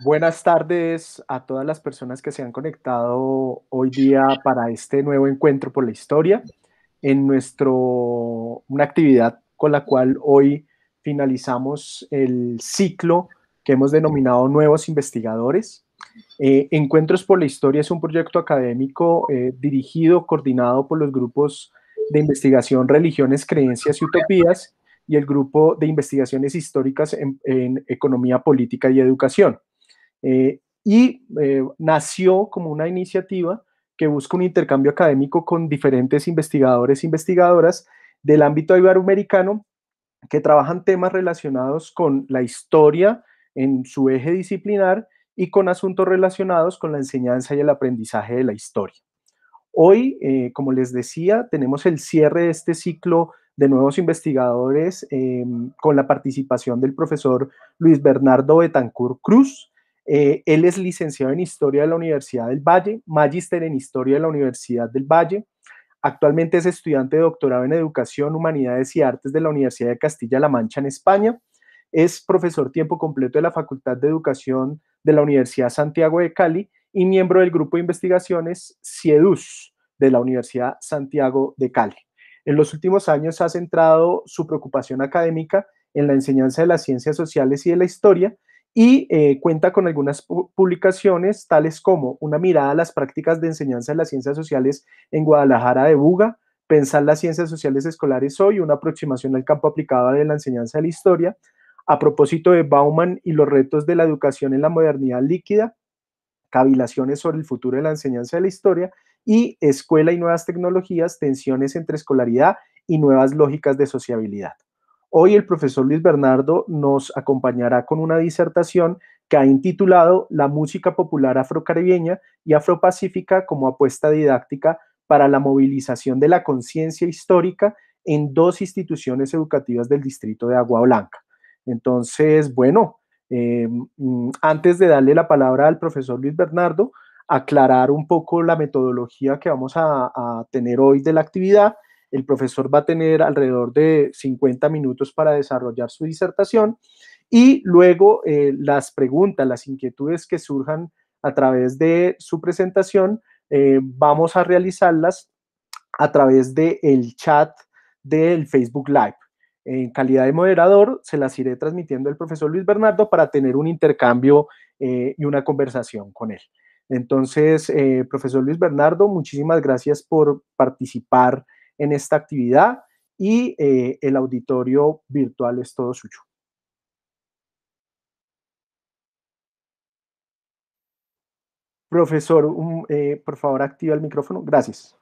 Buenas tardes a todas las personas que se han conectado hoy día para este nuevo encuentro por la historia, en una actividad con la cual hoy finalizamos el ciclo que hemos denominado Nuevos Investigadores. Encuentros por la Historia es un proyecto académico dirigido, coordinado por los grupos de investigación Religiones, Creencias y Utopías y el grupo de investigaciones históricas en Economía Política y Educación. Nació como una iniciativa que busca un intercambio académico con diferentes investigadores e investigadoras del ámbito iberoamericano que trabajan temas relacionados con la historia en su eje disciplinar y con asuntos relacionados con la enseñanza y el aprendizaje de la historia. Hoy, como les decía, tenemos el cierre de este ciclo de nuevos investigadores con la participación del profesor Luis Bernardo Betancourt Cruz. Él es licenciado en Historia de la Universidad del Valle, magíster en Historia de la Universidad del Valle. Actualmente es estudiante de doctorado en Educación, Humanidades y Artes de la Universidad de Castilla-La Mancha en España. Es profesor tiempo completo de la Facultad de Educación de la Universidad Santiago de Cali y miembro del grupo de investigaciones CIEDUS de la Universidad Santiago de Cali. En los últimos años ha centrado su preocupación académica en la enseñanza de las ciencias sociales y de la historia y cuenta con algunas publicaciones tales como Una mirada a las prácticas de enseñanza de las ciencias sociales en Guadalajara de Buga, Pensar las ciencias sociales escolares hoy, una aproximación al campo aplicado de la enseñanza de la historia, a propósito de Bauman y los retos de la educación en la modernidad líquida, cavilaciones sobre el futuro de la enseñanza de la historia, y Escuela y nuevas tecnologías, tensiones entre escolaridad y nuevas lógicas de sociabilidad. Hoy el profesor Luis Bernardo nos acompañará con una disertación que ha intitulado La música popular afrocaribeña y afropacífica como apuesta didáctica para la movilización de la conciencia histórica en dos instituciones educativas del distrito de Agua Blanca. Entonces, bueno, antes de darle la palabra al profesor Luis Bernardo, aclarar un poco la metodología que vamos a tener hoy de la actividad. El profesor va a tener alrededor de 50 minutos para desarrollar su disertación y luego las preguntas, las inquietudes que surjan a través de su presentación, vamos a realizarlas a través del chat del Facebook Live. En calidad de moderador, se las iré transmitiendo el profesor Luis Bernardo para tener un intercambio y una conversación con él. Entonces, profesor Luis Bernardo, muchísimas gracias por participar en esta actividad y el auditorio virtual es todo suyo. Profesor, por favor, activa el micrófono. Gracias.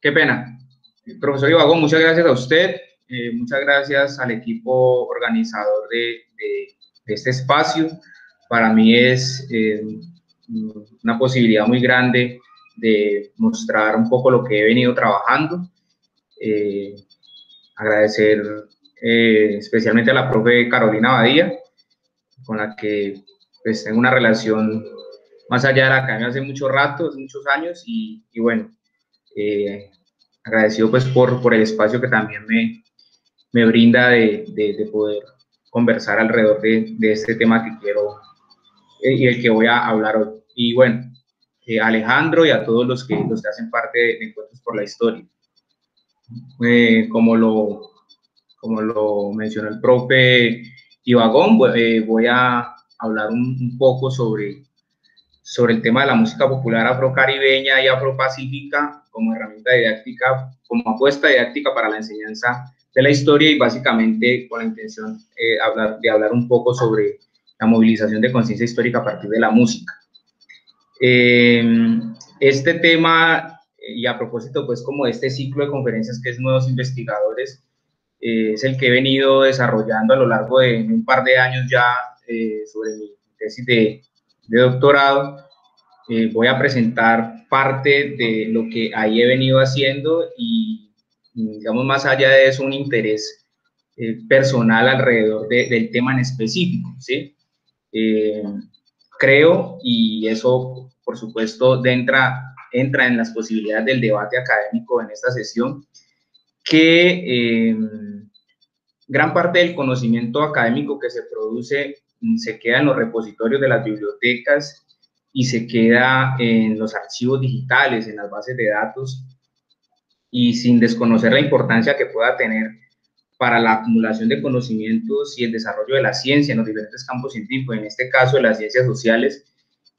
Qué pena. Profesor Ibagón, muchas gracias a usted, muchas gracias al equipo organizador de este espacio. Para mí es una posibilidad muy grande de mostrar un poco lo que he venido trabajando. Agradecer especialmente a la profe Carolina Badía, con la que pues, tengo una relación más allá de la academia hace mucho rato, hace muchos años, y bueno, agradecido pues por el espacio que también me brinda de poder conversar alrededor de este tema que quiero y el que voy a hablar hoy. Y bueno, Alejandro y a todos los que hacen parte de Encuentros por la Historia. Como lo mencionó el profe Ibagón, voy a hablar un poco sobre el tema de la música popular afrocaribeña y afropacífica como herramienta didáctica, como apuesta didáctica para la enseñanza de la historia y básicamente con la intención de hablar un poco sobre la movilización de conciencia histórica a partir de la música. Este tema, y a propósito pues como este ciclo de conferencias que es Nuevos Investigadores, es el que he venido desarrollando a lo largo de un par de años ya sobre mi tesis de doctorado. Voy a presentar parte de lo que ahí he venido haciendo y, digamos, más allá de eso, un interés personal alrededor del tema en específico, ¿sí? Creo, y eso, por supuesto, entra en las posibilidades del debate académico en esta sesión, que gran parte del conocimiento académico que se produce se queda en los repositorios de las bibliotecas y se queda en los archivos digitales, en las bases de datos, y sin desconocer la importancia que pueda tener para la acumulación de conocimientos y el desarrollo de la ciencia en los diferentes campos científicos, en este caso de las ciencias sociales.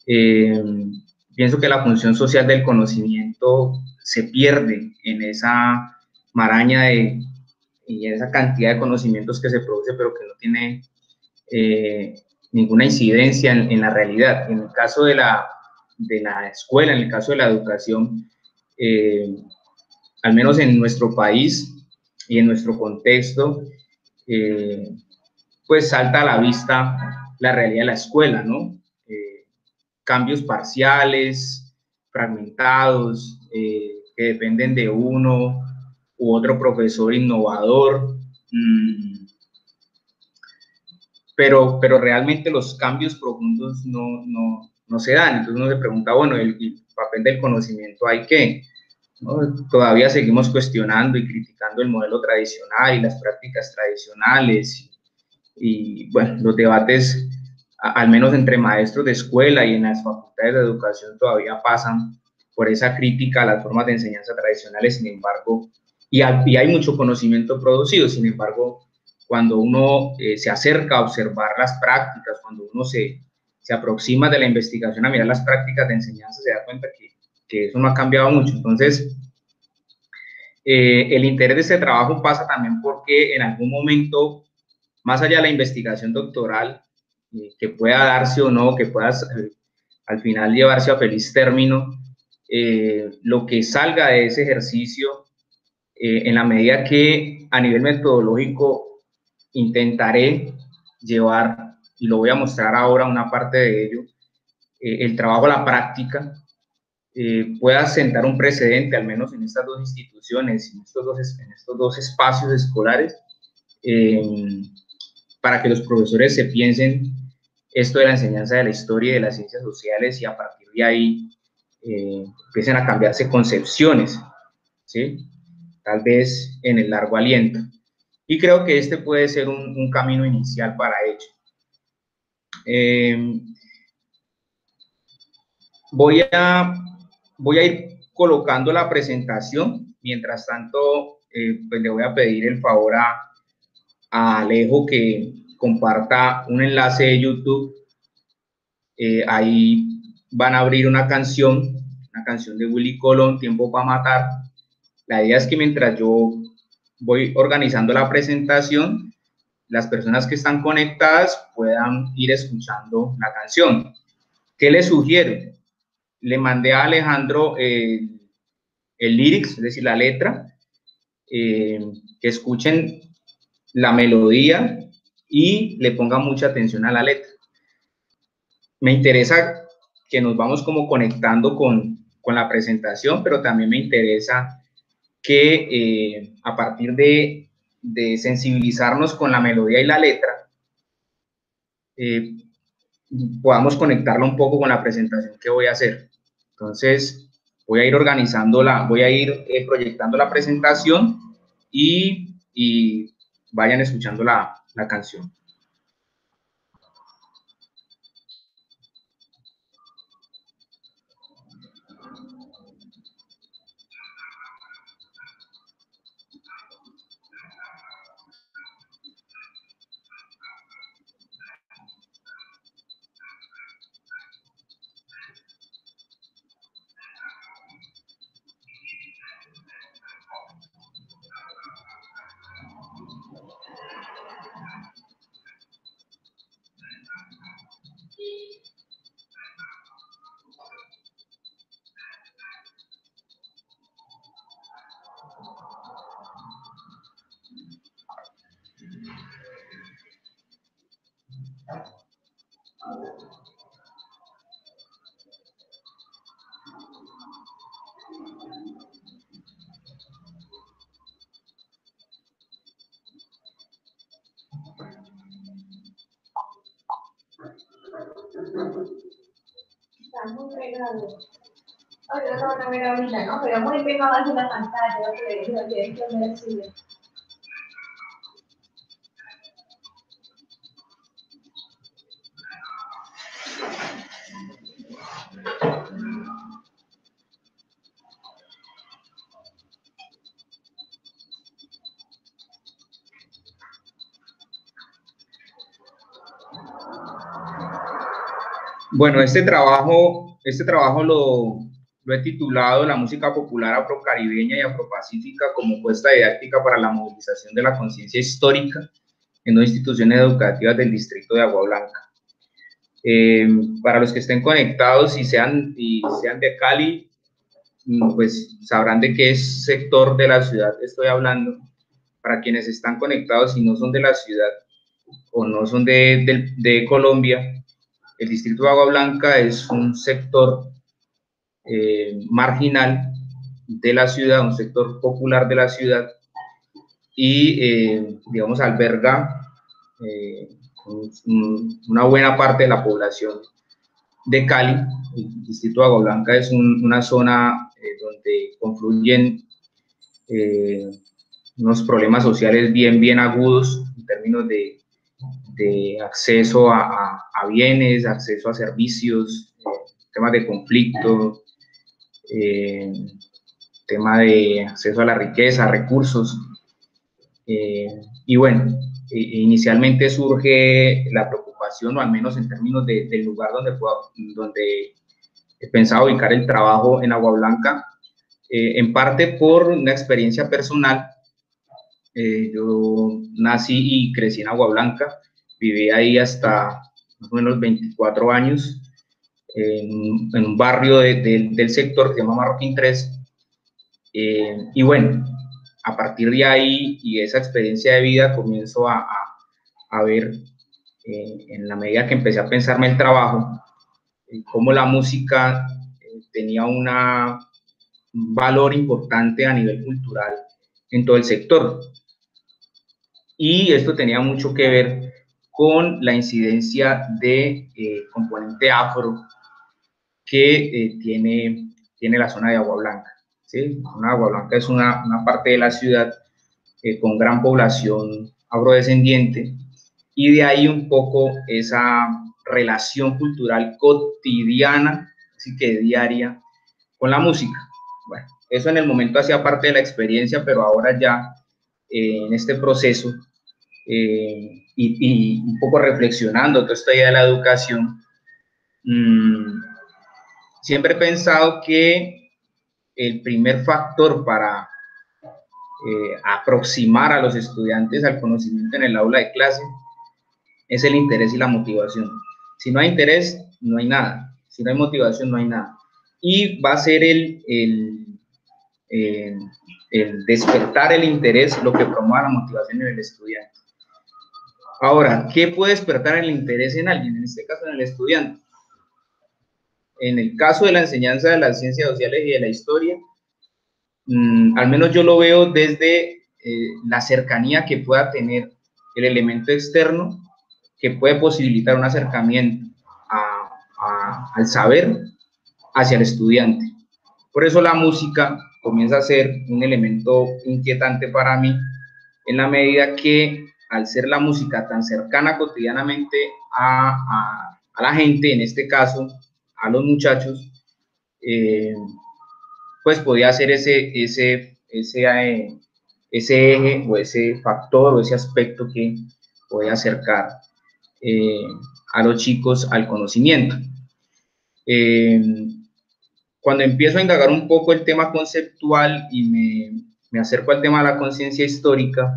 Pienso que la función social del conocimiento se pierde en esa maraña y en esa cantidad de conocimientos que se produce, pero que no tiene ninguna incidencia en la realidad. En el caso de la escuela, en el caso de la educación, al menos en nuestro país y en nuestro contexto, pues salta a la vista la realidad de la escuela, ¿no? Cambios parciales, fragmentados, que dependen de uno u otro profesor innovador, pero realmente los cambios profundos no se dan. Entonces uno se pregunta, bueno, el papel del conocimiento hay que, ¿no? Todavía seguimos cuestionando y criticando el modelo tradicional y las prácticas tradicionales y bueno, los debates, al menos entre maestros de escuela y en las facultades de educación, todavía pasan por esa crítica a las formas de enseñanza tradicionales. Sin embargo, y hay mucho conocimiento producido, sin embargo, cuando uno se acerca a observar las prácticas, cuando uno se aproxima de la investigación a mirar las prácticas de enseñanza, se da cuenta que eso no ha cambiado mucho. Entonces, el interés de este trabajo pasa también porque en algún momento, más allá de la investigación doctoral, que pueda darse o no, que pueda al final llevarse a feliz término, lo que salga de ese ejercicio, en la medida que a nivel metodológico intentaré llevar, y lo voy a mostrar ahora una parte de ello, el trabajo a la práctica, pueda sentar un precedente, al menos en estas dos instituciones, en estos dos espacios escolares, para que los profesores se piensen esto de la enseñanza de la historia y de las ciencias sociales y a partir de ahí empiecen a cambiarse concepciones, ¿sí? Tal vez en el largo aliento. Y creo que este puede ser un camino inicial para ello. Voy a ir colocando la presentación. Mientras tanto, pues le voy a pedir el favor a Alejo que comparta un enlace de YouTube. Ahí van a abrir una canción de Willy Colón, Tiempo para Matar. La idea es que mientras yo voy organizando la presentación, las personas que están conectadas puedan ir escuchando la canción. ¿Qué les sugiero? Le mandé a Alejandro el lyrics, es decir, la letra, que escuchen la melodía y le pongan mucha atención a la letra. Me interesa que nos vamos como conectando con la presentación, pero también me interesa que a partir de sensibilizarnos con la melodía y la letra, podamos conectarla un poco con la presentación que voy a hacer. Entonces, voy a ir organizándola, voy a ir proyectando la presentación y vayan escuchando la canción. Está muy pegado. Ay, no lo van a ver ahorita, ¿no? Pero muy pegado en la pantalla, que lo tienen que ver. Bueno, este trabajo lo he titulado La música popular afrocaribeña y afropacífica como apuesta didáctica para la movilización de la conciencia histórica en dos instituciones educativas del distrito de Agua Blanca. Para los que estén conectados y sean de Cali, pues sabrán de qué sector de la ciudad estoy hablando. Para quienes están conectados y no son de la ciudad o no son de Colombia, el distrito de Agua Blanca es un sector marginal de la ciudad, un sector popular de la ciudad y, digamos, alberga una buena parte de la población de Cali. El distrito de Agua Blanca es una zona donde confluyen unos problemas sociales bien agudos en términos de acceso a bienes, acceso a servicios, temas de conflicto, tema de acceso a la riqueza, a recursos. Y bueno, inicialmente surge la preocupación, o al menos en términos del lugar donde he pensado ubicar el trabajo en Agua Blanca, en parte por una experiencia personal. Yo nací y crecí en Agua Blanca, viví ahí hasta más o menos 24 años, en un barrio del sector que se llama Marroquín 3. Y bueno, a partir de ahí y esa experiencia de vida comienzo a ver, en la medida que empecé a pensarme el trabajo, cómo la música tenía un valor importante a nivel cultural en todo el sector. Y esto tenía mucho que ver con la incidencia de componente afro que tiene la zona de Agua Blanca. ¿Sí? Agua Blanca es una parte de la ciudad con gran población afrodescendiente, y de ahí un poco esa relación cultural cotidiana, así que diaria, con la música. Bueno, eso en el momento hacía parte de la experiencia, pero ahora ya en este proceso y un poco reflexionando toda esta idea de la educación, siempre he pensado que el primer factor para aproximar a los estudiantes al conocimiento en el aula de clase es el interés y la motivación. Si no hay interés, no hay nada. Si no hay motivación, no hay nada. Y va a ser el despertar el interés lo que promueva la motivación en el estudiante. Ahora, ¿qué puede despertar el interés en alguien? En este caso, en el estudiante. En el caso de la enseñanza de las ciencias sociales y de la historia, al menos yo lo veo desde la cercanía que pueda tener el elemento externo, que puede posibilitar un acercamiento al saber hacia el estudiante. Por eso la música comienza a ser un elemento inquietante para mí, en la medida que, al ser la música tan cercana cotidianamente a la gente, en este caso a los muchachos, pues podía ser ese eje o ese factor o ese aspecto que podía acercar a los chicos al conocimiento. Cuando empiezo a indagar un poco el tema conceptual y me acerco al tema de la conciencia histórica,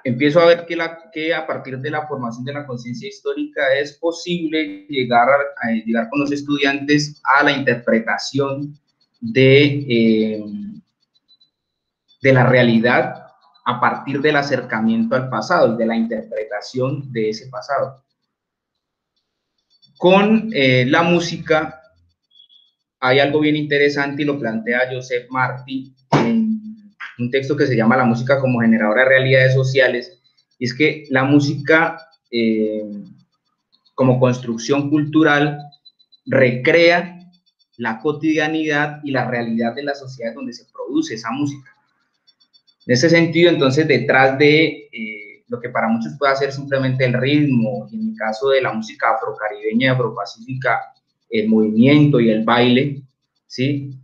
empiezo a ver que a partir de la formación de la conciencia histórica es posible llegar con los estudiantes a la interpretación de la realidad a partir del acercamiento al pasado y de la interpretación de ese pasado. Con la música hay algo bien interesante y lo plantea Joseph Martí en un texto que se llama La música como generadora de realidades sociales, y es que la música como construcción cultural recrea la cotidianidad y la realidad de la sociedad donde se produce esa música. En ese sentido, entonces, detrás de lo que para muchos puede ser simplemente el ritmo, y en mi caso de la música afrocaribeña y afropacífica, el movimiento y el baile, ¿sí?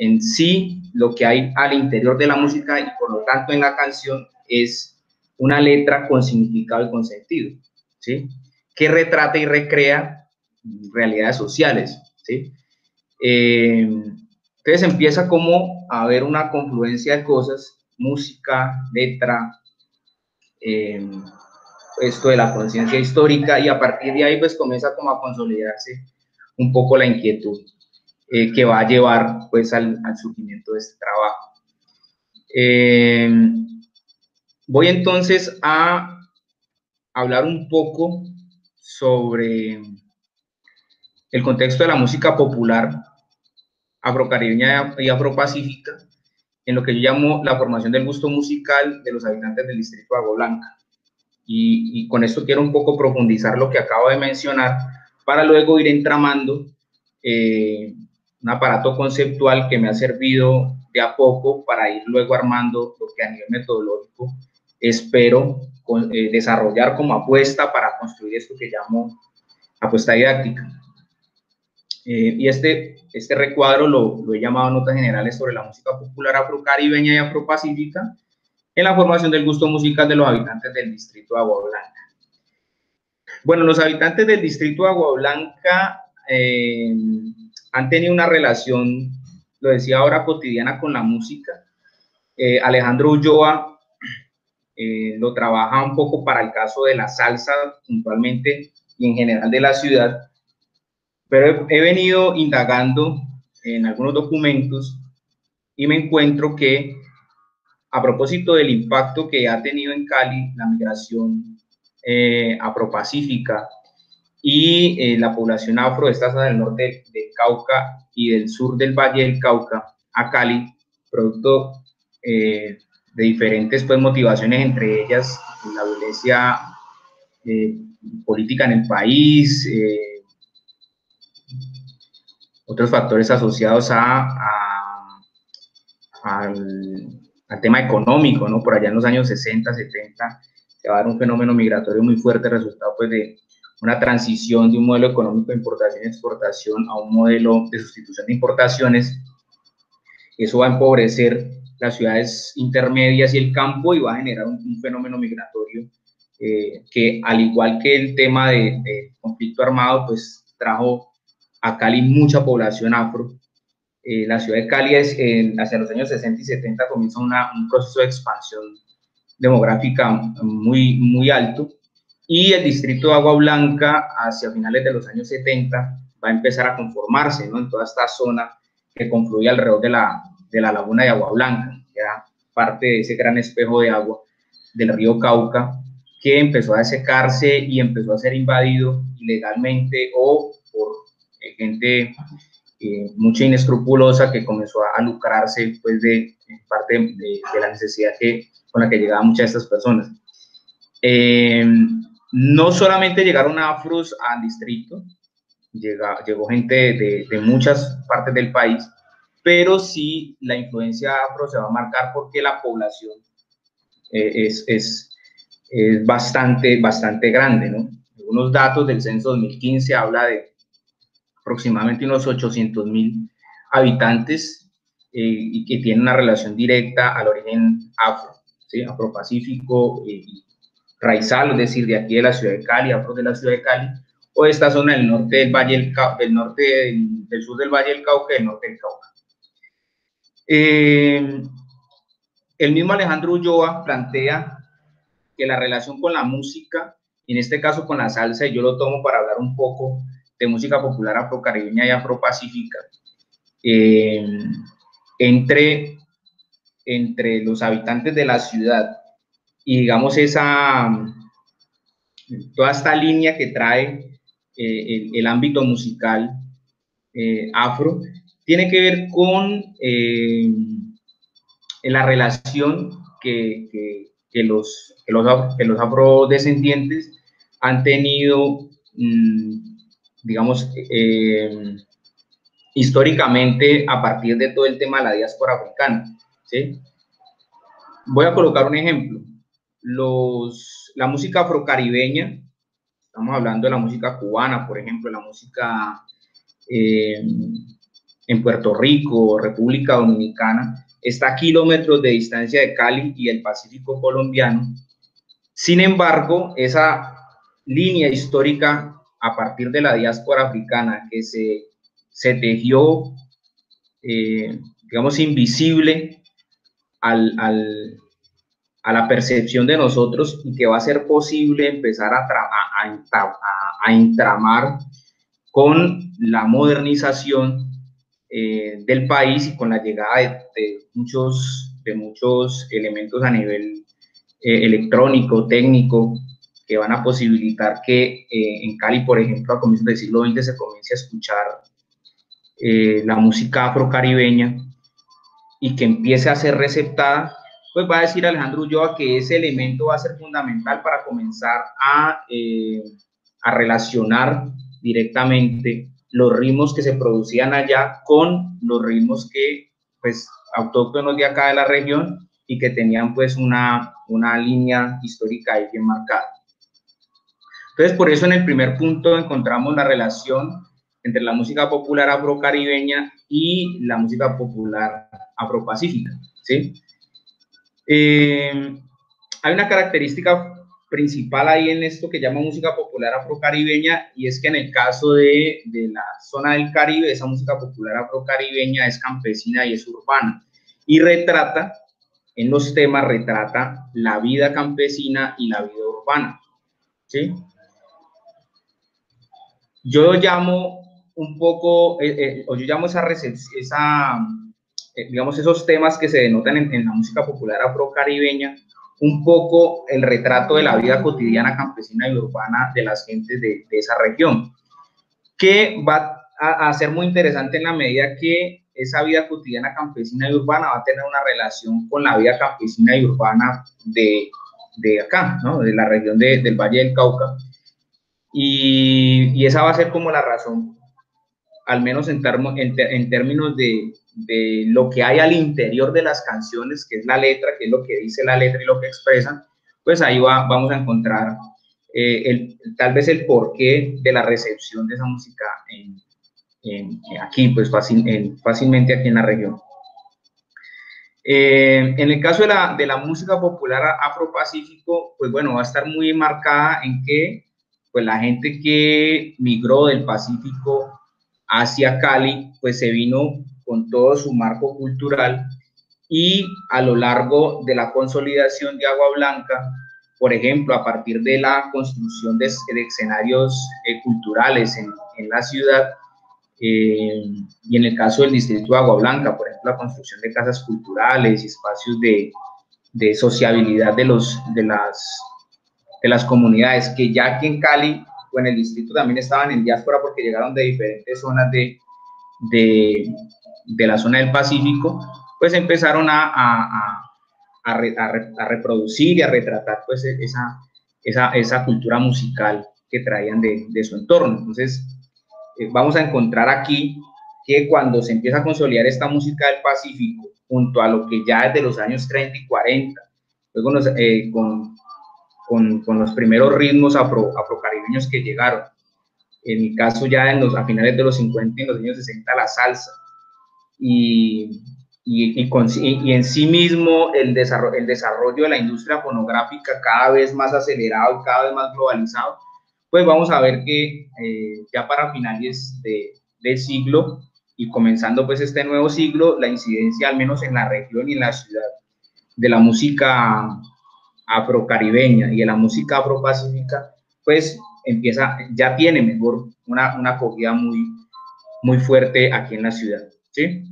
En sí, lo que hay al interior de la música y por lo tanto en la canción es una letra con significado y con sentido. ¿sí? Que retrata y recrea realidades sociales, ¿sí? Entonces empieza como a haber una confluencia de cosas, música, letra, esto de la conciencia histórica, y a partir de ahí pues comienza como a consolidarse un poco la inquietud que va a llevar pues al surgimiento de este trabajo. Voy entonces a hablar un poco sobre el contexto de la música popular afrocaribeña y afropacífica, en lo que yo llamo la formación del gusto musical de los habitantes del distrito de Agua Blanca. Y con esto quiero un poco profundizar lo que acabo de mencionar para luego ir entramando un aparato conceptual que me ha servido de a poco para ir luego armando lo que a nivel metodológico espero desarrollar como apuesta para construir esto que llamo apuesta didáctica. Y este recuadro lo he llamado Notas Generales sobre la música popular afrocaribeña y afropacífica en la formación del gusto musical de los habitantes del distrito de Agua Blanca. Bueno, los habitantes del distrito de Agua Blanca han tenido una relación, lo decía ahora, cotidiana con la música. Alejandro Ulloa lo trabaja un poco para el caso de la salsa, puntualmente, y en general de la ciudad, pero he venido indagando en algunos documentos y me encuentro que, a propósito del impacto que ha tenido en Cali la migración afropacífica y la población afro de esta zona del norte del Cauca y del sur del Valle del Cauca a Cali, producto de diferentes pues, motivaciones, entre ellas la violencia política en el país, otros factores asociados al tema económico, ¿no? Por allá en los años 60, 70, se va a dar un fenómeno migratorio muy fuerte, resultado pues de una transición de un modelo económico de importación y exportación a un modelo de sustitución de importaciones. Eso va a empobrecer las ciudades intermedias y el campo y va a generar un fenómeno migratorio que, al igual que el tema de conflicto armado, pues trajo a Cali mucha población afro. La ciudad de Cali hacia los años 60 y 70 comienza un proceso de expansión demográfica muy, muy alto, y el distrito de Agua Blanca hacia finales de los años 70 va a empezar a conformarse, ¿no? En toda esta zona que confluye alrededor de la laguna de Agua Blanca, que era parte de ese gran espejo de agua del río Cauca, que empezó a desecarse y empezó a ser invadido ilegalmente o por gente mucha inescrupulosa que comenzó a lucrarse pues de parte de la necesidad con la que llegaban muchas de estas personas. No solamente llegaron afros al distrito, llegó gente de muchas partes del país, pero sí la influencia afro se va a marcar porque la población es bastante grande, ¿no? Algunos datos del censo 2015 habla de aproximadamente unos 800.000 habitantes y que tienen una relación directa al origen afro, ¿sí? Afropacífico y raizal, es decir, de aquí de la ciudad de Cali, afro de la ciudad de Cali, o de esta zona del norte del Valle del sur del Valle del Cauca y del norte del Cauca. El mismo Alejandro Ulloa plantea que la relación con la música, en este caso con la salsa, y yo lo tomo para hablar un poco de música popular afrocaribeña y afropacífica, entre los habitantes de la ciudad y digamos toda esta línea que trae el ámbito musical afro, tiene que ver con la relación que los afrodescendientes han tenido, digamos, históricamente a partir de todo el tema de la diáspora africana, ¿sí? Voy a colocar un ejemplo. La música afrocaribeña, estamos hablando de la música cubana, por ejemplo, la música en Puerto Rico, República Dominicana, está a kilómetros de distancia de Cali y el Pacífico colombiano. Sin embargo, esa línea histórica a partir de la diáspora africana que se tejió, digamos, invisible a la percepción de nosotros, y que va a ser posible empezar a entramar con la modernización del país, y con la llegada de muchos elementos a nivel electrónico, técnico, que van a posibilitar que en Cali, por ejemplo, a comienzos del siglo XX se comience a escuchar la música afrocaribeña, y que empiece a ser receptada. Pues va a decir Alejandro Ulloa que ese elemento va a ser fundamental para comenzar a relacionar directamente los ritmos que se producían allá con los ritmos que, pues, autóctonos de acá de la región, y que tenían pues una línea histórica ahí bien marcada. Entonces, por eso en el primer punto encontramos la relación entre la música popular afrocaribeña y la música popular afropacífica, ¿sí? Hay una característica principal ahí en esto que llama música popular afrocaribeña, y es que en el caso de la zona del Caribe, esa música popular afrocaribeña es campesina y es urbana, y retrata, en los temas, retrata la vida campesina y la vida urbana, ¿sí? Yo llamo un poco, o yo llamo digamos, esos temas que se denotan en la música popular afrocaribeña, un poco el retrato de la vida cotidiana campesina y urbana de las gentes de esa región, que va a ser muy interesante en la medida que esa vida cotidiana campesina y urbana va a tener una relación con la vida campesina y urbana de acá, ¿no? De la región del Valle del Cauca. Y esa va a ser como la razón, al menos en términos de lo que hay al interior de las canciones, que es la letra, que es lo que dice la letra y lo que expresan. Pues ahí vamos a encontrar tal vez el porqué de la recepción de esa música aquí, pues fácilmente aquí en la región. En el caso de la música popular afropacífico, pues bueno, va a estar muy marcada en que pues la gente que migró del Pacífico hacia Cali, pues se vino con todo su marco cultural, y a lo largo de la consolidación de Agua Blanca, por ejemplo, a partir de la construcción de escenarios culturales en la ciudad, y en el caso del distrito de Agua Blanca, por ejemplo, la construcción de casas culturales y espacios de sociabilidad de las comunidades, que ya aquí en Cali o en el distrito también estaban en diáspora, porque llegaron de diferentes zonas de la zona del Pacífico, pues empezaron a reproducir y a retratar pues esa cultura musical que traían de su entorno. Entonces, vamos a encontrar aquí que cuando se empieza a consolidar esta música del Pacífico, junto a lo que ya es de los años 30 y 40, luego con los primeros ritmos afrocaribeños que llegaron, en mi caso ya a finales de los 50 y en los años 60 la salsa, y en sí mismo el desarrollo de la industria fonográfica cada vez más acelerado y cada vez más globalizado, pues vamos a ver que ya para finales del siglo y comenzando pues este nuevo siglo, la incidencia al menos en la región y en la ciudad de la música afrocaribeña y de la música afropacífica, pues ya tiene mejor una acogida muy fuerte aquí en la ciudad, ¿sí?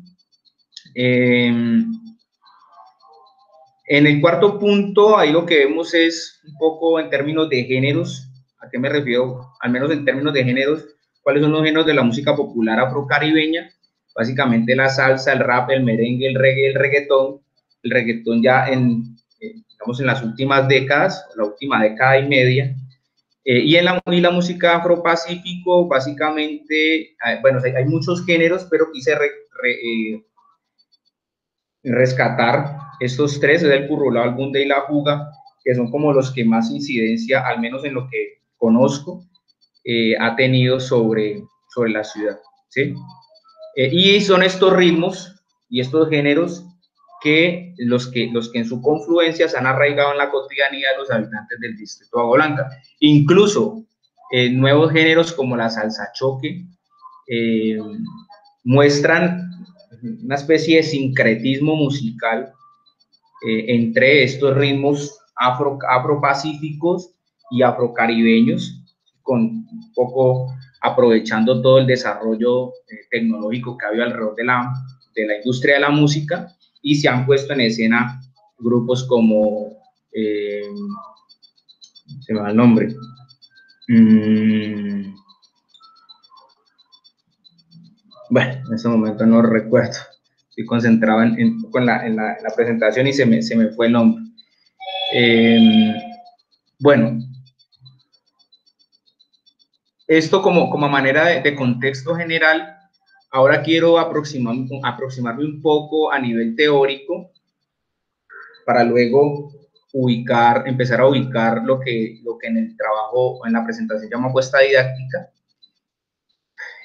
En el cuarto punto, ahí lo que vemos es un poco en términos de géneros. ¿A qué me refiero? Al menos en términos de géneros, ¿cuáles son los géneros de la música popular afrocaribeña? Básicamente la salsa, el rap, el merengue, el reggae, el reggaetón. El reggaetón ya digamos en las últimas décadas, la última década y media. Y la música afropacífico, básicamente, bueno, hay muchos géneros, pero quise rescatar estos tres, es el currulao, el bunde y la juga, que son como los que más incidencia, al menos en lo que conozco, ha tenido sobre la ciudad, ¿sí? Y son estos ritmos y estos géneros los que en su confluencia se han arraigado en la cotidianidad de los habitantes del distrito de Agua Blanca. Incluso nuevos géneros como la salsa choque muestran una especie de sincretismo musical entre estos ritmos afropacíficos y afrocaribeños, con un poco aprovechando todo el desarrollo tecnológico que ha habido alrededor de la industria de la música, y se han puesto en escena grupos como, se me va el nombre, bueno, en este momento no recuerdo, estoy concentrado en la presentación y se me fue el nombre. Bueno, esto como manera de contexto general. Ahora quiero aproximarme un poco a nivel teórico para luego empezar a ubicar lo que en el trabajo, en la presentación llamo apuesta didáctica.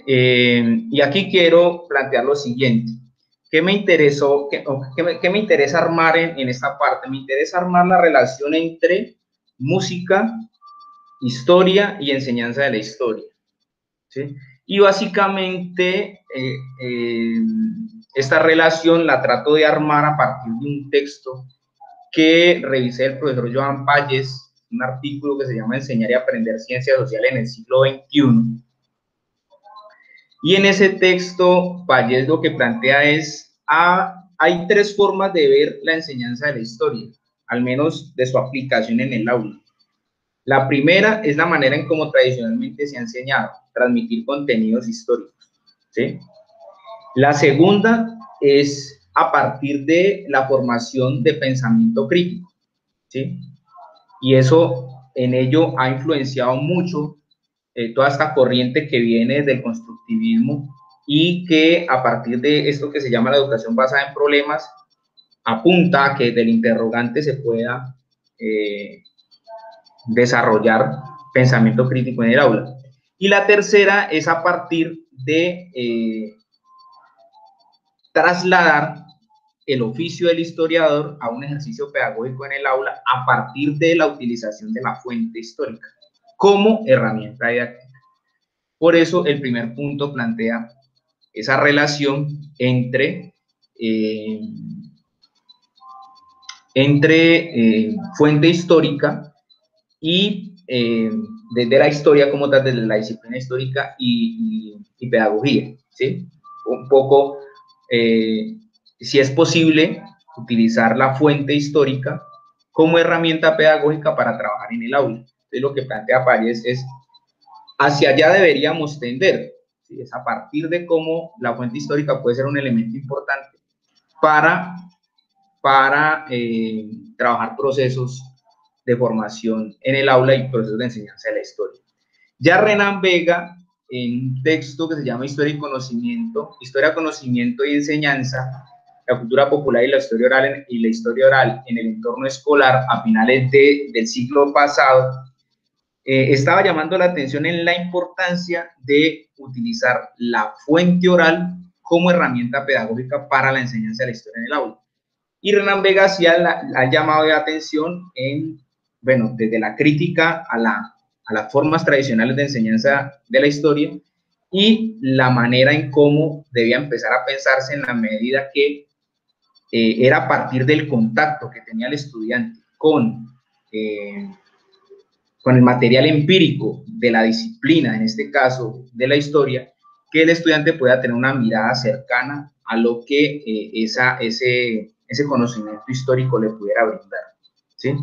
Y aquí quiero plantear lo siguiente. ¿Qué me interesó? ¿Qué me interesa armar en esta parte? Me interesa armar la relación entre música, historia y enseñanza de la historia, ¿sí? Y básicamente esta relación la trato de armar a partir de un texto que revisé el profesor Joan Pallés, un artículo que se llama Enseñar y aprender ciencias sociales en el siglo XXI. Y en ese texto, Pallés lo que plantea es, hay tres formas de ver la enseñanza de la historia, al menos de su aplicación en el aula. La primera es la manera en cómo tradicionalmente se ha enseñado, transmitir contenidos históricos, ¿sí? La segunda es a partir de la formación de pensamiento crítico, ¿sí? Y eso, en ello ha influenciado mucho toda esta corriente que viene del constructivismo y que a partir de esto que se llama la educación basada en problemas, apunta a que del interrogante se pueda desarrollar pensamiento crítico en el aula. Y la tercera es a partir de trasladar el oficio del historiador a un ejercicio pedagógico en el aula a partir de la utilización de la fuente histórica como herramienta didáctica. Por eso el primer punto plantea esa relación entre fuente histórica y desde la historia como tal, desde la disciplina histórica y pedagogía, ¿sí? Un poco, si es posible, utilizar la fuente histórica como herramienta pedagógica para trabajar en el aula. Entonces, lo que plantea Pallés es, hacia allá deberíamos tender, ¿sí? Es a partir de cómo la fuente histórica puede ser un elemento importante para trabajar procesos de formación en el aula y procesos de enseñanza de la historia. Ya Renan Vega, en un texto que se llama Historia, Conocimiento y Enseñanza, la cultura popular y la historia oral en el entorno escolar a finales del siglo pasado, estaba llamando la atención en la importancia de utilizar la fuente oral como herramienta pedagógica para la enseñanza de la historia en el aula. Y Renan Vega hacía ha llamado de atención desde la crítica a las formas tradicionales de enseñanza de la historia y la manera en cómo debía empezar a pensarse en la medida que era a partir del contacto que tenía el estudiante con el material empírico de la disciplina, en este caso de la historia, que el estudiante pueda tener una mirada cercana a lo que ese conocimiento histórico le pudiera brindar, ¿sí?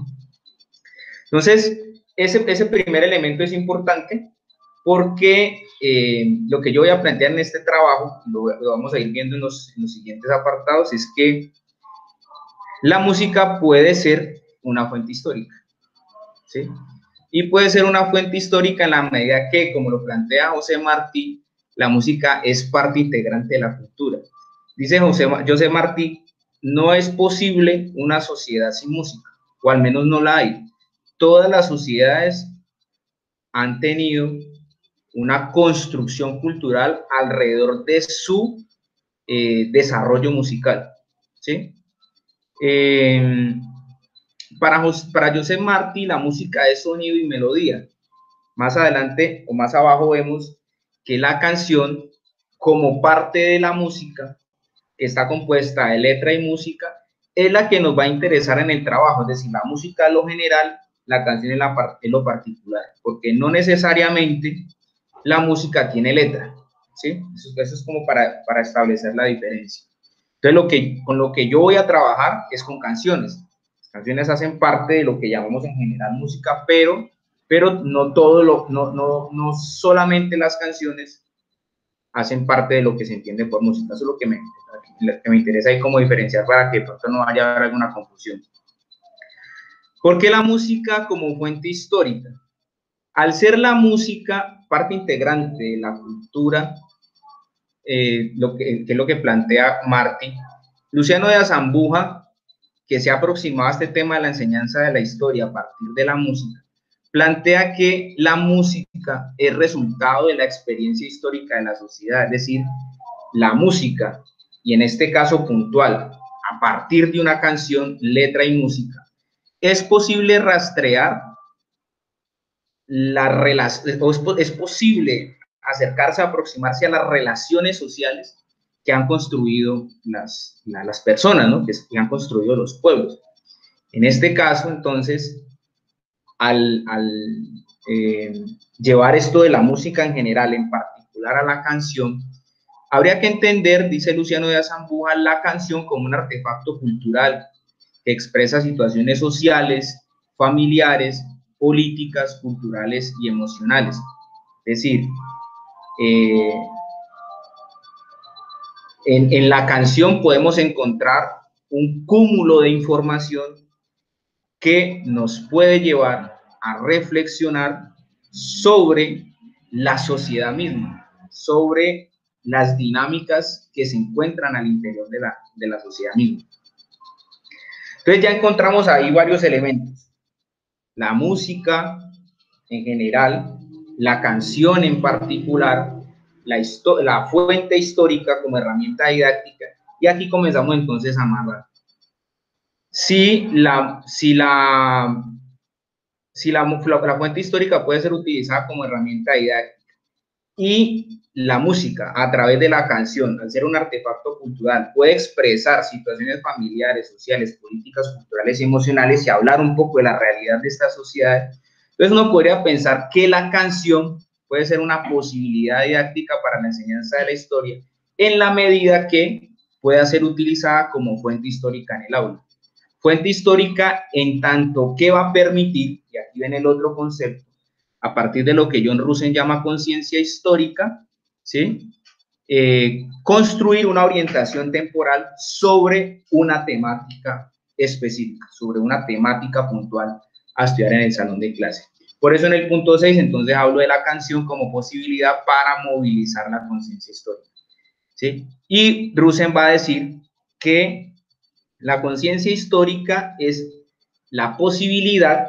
Entonces, ese primer elemento es importante porque lo que yo voy a plantear en este trabajo, lo vamos a ir viendo en los siguientes apartados, es que la música puede ser una fuente histórica, ¿sí? Y puede ser una fuente histórica en la medida que, como lo plantea José Martí, la música es parte integrante de la cultura. Dice José Martí, no es posible una sociedad sin música, o al menos no la hay. Todas las sociedades han tenido una construcción cultural alrededor de su desarrollo musical, ¿sí? Para Joseph Martí, la música es sonido y melodía. Más adelante o más abajo vemos que la canción, como parte de la música, que está compuesta de letra y música, es la que nos va a interesar en el trabajo. Es decir, la música es lo general, la canción es lo particular, porque no necesariamente la música tiene letra, ¿sí? Eso es como para establecer la diferencia. Entonces, con lo que yo voy a trabajar es con canciones. Las canciones hacen parte de lo que llamamos en general música, pero no no solamente las canciones hacen parte de lo que se entiende por música. Eso es lo que me interesa ahí como diferenciar para que de pronto no vaya a haber alguna confusión. ¿Por qué la música como fuente histórica? Al ser la música parte integrante de la cultura, que es lo que plantea Martí, Luciano de Azambuja, que se ha aproximado a este tema de la enseñanza de la historia a partir de la música, plantea que la música es resultado de la experiencia histórica de la sociedad, es decir, la música, y en este caso puntual, a partir de una canción, letra y música, es posible rastrear la relación, es posible acercarse, aproximarse a las relaciones sociales que han construido las personas, ¿no? que han construido los pueblos. En este caso, entonces, al llevar esto de la música en general, en particular a la canción, habría que entender, dice Luciano de Azambuja, la canción como un artefacto cultural que expresa situaciones sociales, familiares, políticas, culturales y emocionales. Es decir, eh, en la canción podemos encontrar un cúmulo de información que nos puede llevar a reflexionar sobre la sociedad misma, sobre las dinámicas que se encuentran al interior de la sociedad misma. Entonces ya encontramos ahí varios elementos. La música en general, la canción en particular, la fuente histórica como herramienta didáctica, y aquí comenzamos entonces a amarrar. La fuente histórica puede ser utilizada como herramienta didáctica y la música a través de la canción, al ser un artefacto cultural, puede expresar situaciones familiares, sociales, políticas, culturales y emocionales y hablar un poco de la realidad de esta sociedad. Entonces uno podría pensar que la canción puede ser una posibilidad didáctica para la enseñanza de la historia en la medida que pueda ser utilizada como fuente histórica en el aula. Fuente histórica en tanto que va a permitir, y aquí viene el otro concepto, a partir de lo que John Rusen llama conciencia histórica, ¿sí? Construir una orientación temporal sobre una temática específica, sobre una temática puntual a estudiar en el salón de clase. Por eso en el punto 6, entonces hablo de la canción como posibilidad para movilizar la conciencia histórica, ¿sí? Y Rusen va a decir que la conciencia histórica es la posibilidad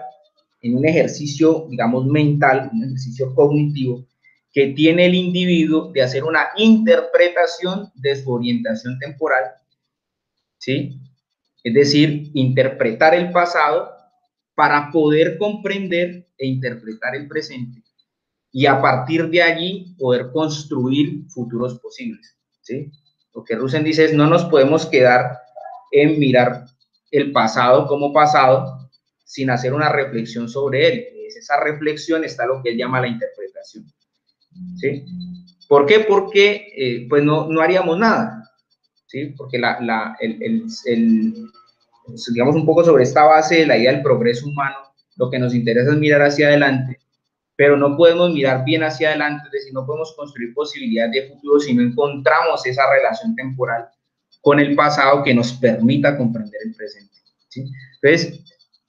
en un ejercicio, digamos, mental, un ejercicio cognitivo, que tiene el individuo de hacer una interpretación de su orientación temporal, ¿sí? Es decir, interpretar el pasado para poder comprender e interpretar el presente y a partir de allí poder construir futuros posibles, ¿sí? Lo que Rusen dice es no nos podemos quedar en mirar el pasado como pasado sin hacer una reflexión sobre él. Esa reflexión está lo que él llama la interpretación, ¿sí? ¿Por qué? Porque pues no haríamos nada, ¿sí? Porque digamos un poco sobre esta base de la idea del progreso humano, lo que nos interesa es mirar hacia adelante, pero no podemos mirar bien hacia adelante, es decir, no podemos construir posibilidades de futuro si no encontramos esa relación temporal con el pasado que nos permita comprender el presente, ¿sí? Entonces,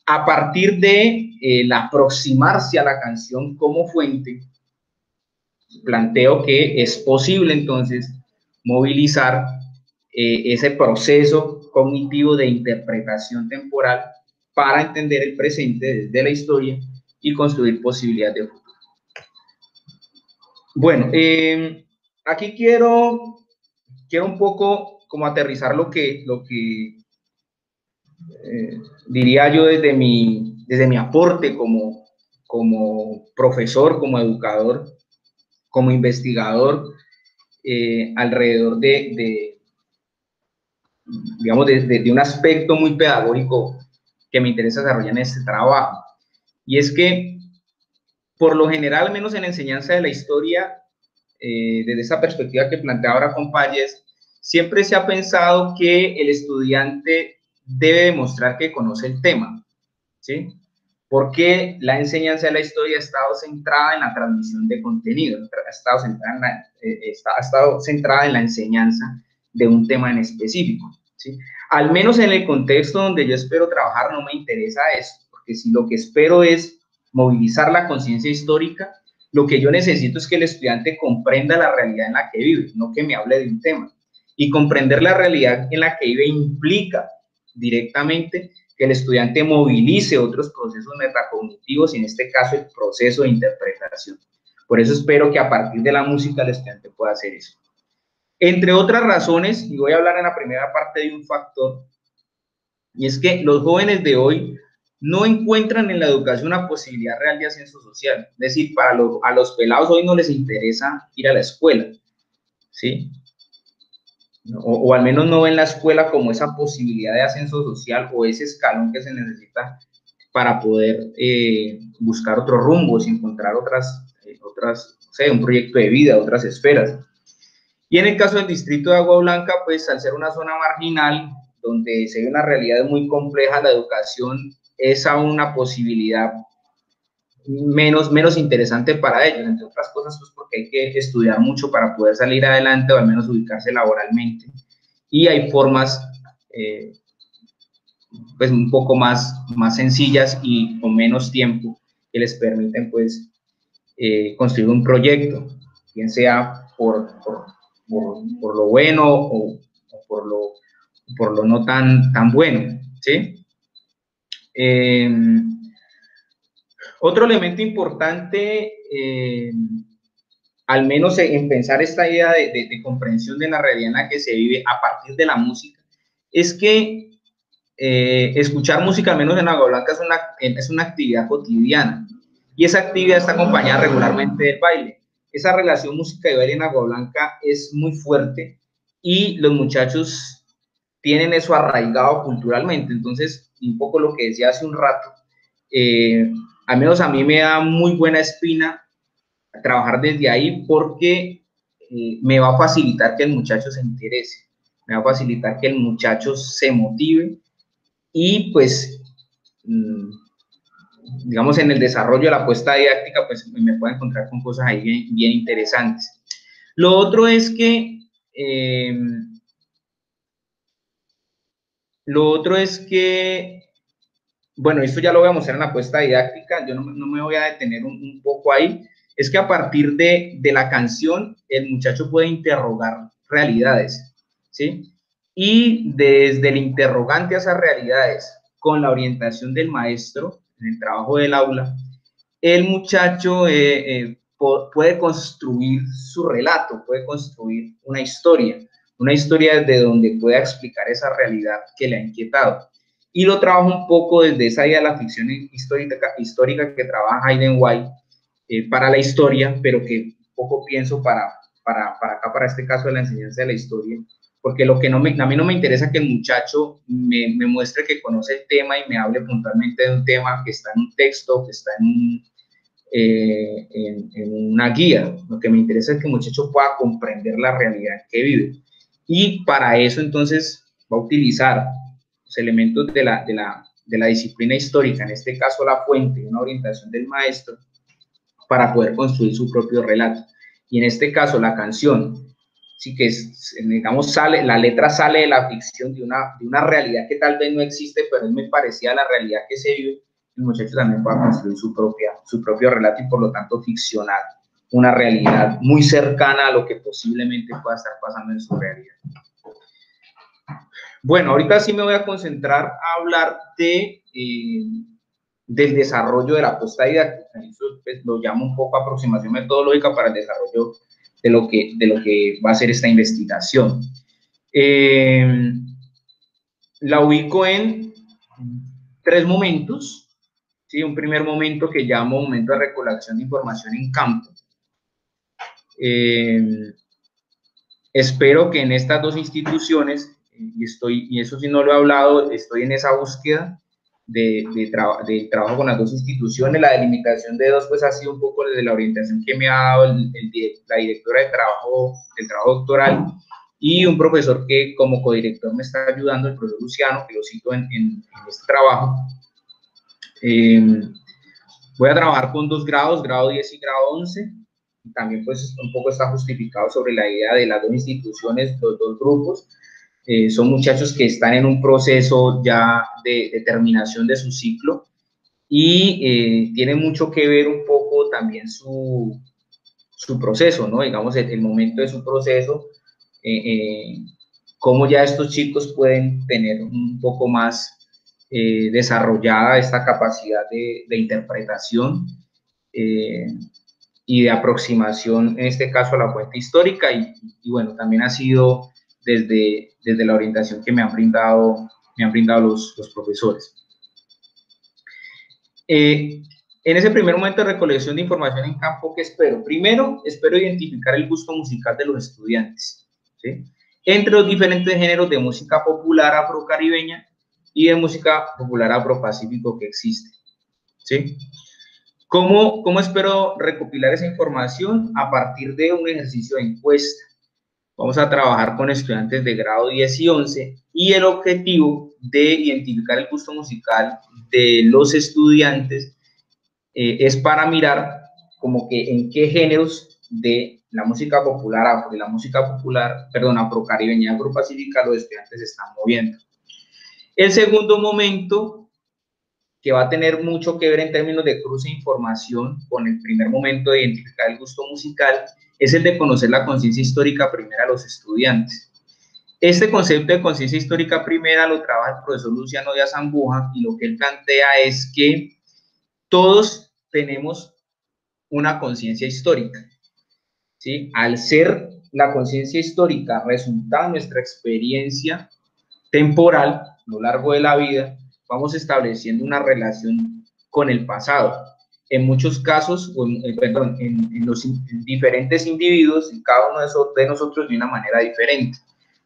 a partir de aproximarse a la canción como fuente, planteo que es posible entonces movilizar ese proceso cognitivo de interpretación temporal para entender el presente desde la historia y construir posibilidades de futuro. Bueno, aquí quiero un poco como aterrizar lo que diría yo desde mi aporte como profesor, como educador, como investigador, alrededor digamos, de un aspecto muy pedagógico que me interesa desarrollar en este trabajo. Y es que, por lo general, al menos en la enseñanza de la historia, desde esa perspectiva que plantea ahora Compayes, siempre se ha pensado que el estudiante debe demostrar que conoce el tema, ¿sí? Porque la enseñanza de la historia ha estado centrada en la transmisión de contenido, ha estado centrada en la enseñanza de un tema en específico, ¿sí? Al menos en el contexto donde yo espero trabajar no me interesa eso, porque si lo que espero es movilizar la conciencia histórica, lo que yo necesito es que el estudiante comprenda la realidad en la que vive, no que me hable de un tema. Y comprender la realidad en la que vive implica directamente que el estudiante movilice otros procesos metacognitivos y en este caso el proceso de interpretación. Por eso espero que a partir de la música el estudiante pueda hacer eso. Entre otras razones, y voy a hablar en la primera parte de un factor, y es que los jóvenes de hoy no encuentran en la educación una posibilidad real de ascenso social. Es decir, a los pelados hoy no les interesa ir a la escuela, ¿sí? O al menos no ven la escuela como esa posibilidad de ascenso social o ese escalón que se necesita para poder buscar otros rumbos y encontrar no sé, un proyecto de vida, otras esferas. Y en el caso del distrito de Agua Blanca, pues al ser una zona marginal, donde se ve una realidad muy compleja, la educación es aún una posibilidad menos interesante para ellos, entre otras cosas, pues porque hay que estudiar mucho para poder salir adelante o al menos ubicarse laboralmente. Y hay formas pues un poco más sencillas y con menos tiempo que les permiten pues construir un proyecto, bien sea por lo bueno o por lo no tan bueno, ¿sí? Otro elemento importante, al menos en pensar esta idea de comprensión de la realidad en la que se vive a partir de la música, es que escuchar música, al menos en Agua Blanca, es una actividad cotidiana y esa actividad está acompañada regularmente del baile. Esa relación música y baile en Agua Blanca es muy fuerte y los muchachos tienen eso arraigado culturalmente. Entonces, un poco lo que decía hace un rato, al menos a mí me da muy buena espina trabajar desde ahí porque me va a facilitar que el muchacho se interese, me va a facilitar que el muchacho se motive y pues, digamos, en el desarrollo de la apuesta didáctica, pues me puedo encontrar con cosas ahí bien interesantes. Lo otro es que, bueno, esto ya lo voy a mostrar en la apuesta didáctica, yo no me voy a detener un poco ahí, es que a partir de la canción el muchacho puede interrogar realidades, ¿sí? Y desde el interrogante a esas realidades, con la orientación del maestro, en el trabajo del aula, el muchacho puede construir su relato, puede construir una historia desde donde pueda explicar esa realidad que le ha inquietado. Y lo trabajo un poco desde esa idea de la ficción histórica que trabaja Hayden White para la historia, pero que poco pienso para acá, para este caso de la enseñanza de la historia, porque lo que a mí no me interesa que el muchacho me muestre que conoce el tema y me hable puntualmente de un tema que está en un texto, que está en una guía. Lo que me interesa es que el muchacho pueda comprender la realidad que vive. Y para eso entonces va a utilizar los elementos de la disciplina histórica, en este caso la fuente, una orientación del maestro, para poder construir su propio relato. Y en este caso la canción, sí que digamos, la letra sale de la ficción, de una realidad que tal vez no existe, pero es muy parecida a la realidad que se vive. El muchacho también va a construir su propio relato y por lo tanto ficcionar una realidad muy cercana a lo que posiblemente pueda estar pasando en su realidad. Bueno, ahorita sí me voy a concentrar a hablar del desarrollo de la apuesta didáctica. Eso pues, lo llamo un poco aproximación metodológica para el desarrollo de lo que va a ser esta investigación. La ubico en tres momentos, ¿sí? Un primer momento que llamo momento de recolección de información en campo. Espero que en estas dos instituciones, y eso sí no lo he hablado, estoy en esa búsqueda de trabajo con las dos instituciones. La delimitación de dos pues ha sido un poco desde la orientación que me ha dado la directora del trabajo doctoral, y un profesor que como codirector me está ayudando, el profesor Luciano, que lo cito en este trabajo. Voy a trabajar con 2 grados, grado 10 y grado 11. También pues un poco está justificado sobre la idea de las dos instituciones, los dos grupos. Son muchachos que están en un proceso ya de terminación de su ciclo, y tiene mucho que ver un poco también su proceso, ¿no? Digamos, el momento de su proceso, cómo ya estos chicos pueden tener un poco más desarrollada esta capacidad de interpretación y de aproximación, en este caso, a la fuente histórica, y bueno, también ha sido desde la orientación que me han brindado los profesores. En ese primer momento de recolección de información en campo, ¿qué espero? Primero, espero identificar el gusto musical de los estudiantes, ¿sí? Entre los diferentes géneros de música popular afrocaribeña y de música popular afropacífico que existe, ¿sí? ¿Cómo espero recopilar esa información? A partir de un ejercicio de encuesta. Vamos a trabajar con estudiantes de grado 10 y 11, y el objetivo de identificar el gusto musical de los estudiantes es para mirar como que en qué géneros de la música popular afrocaribeña y afropacífica los estudiantes se están moviendo. El segundo momento, que va a tener mucho que ver en términos de cruce de información con el primer momento de identificar el gusto musical, es el de conocer la conciencia histórica primera de los estudiantes. Este concepto de conciencia histórica primera lo trabaja el profesor Luciano Díaz Ambuja, y lo que él plantea es que todos tenemos una conciencia histórica, ¿sí? Al ser la conciencia histórica resultado de nuestra experiencia temporal a lo largo de la vida, vamos estableciendo una relación con el pasado. En muchos casos, en los diferentes individuos, y cada uno de nosotros de una manera diferente.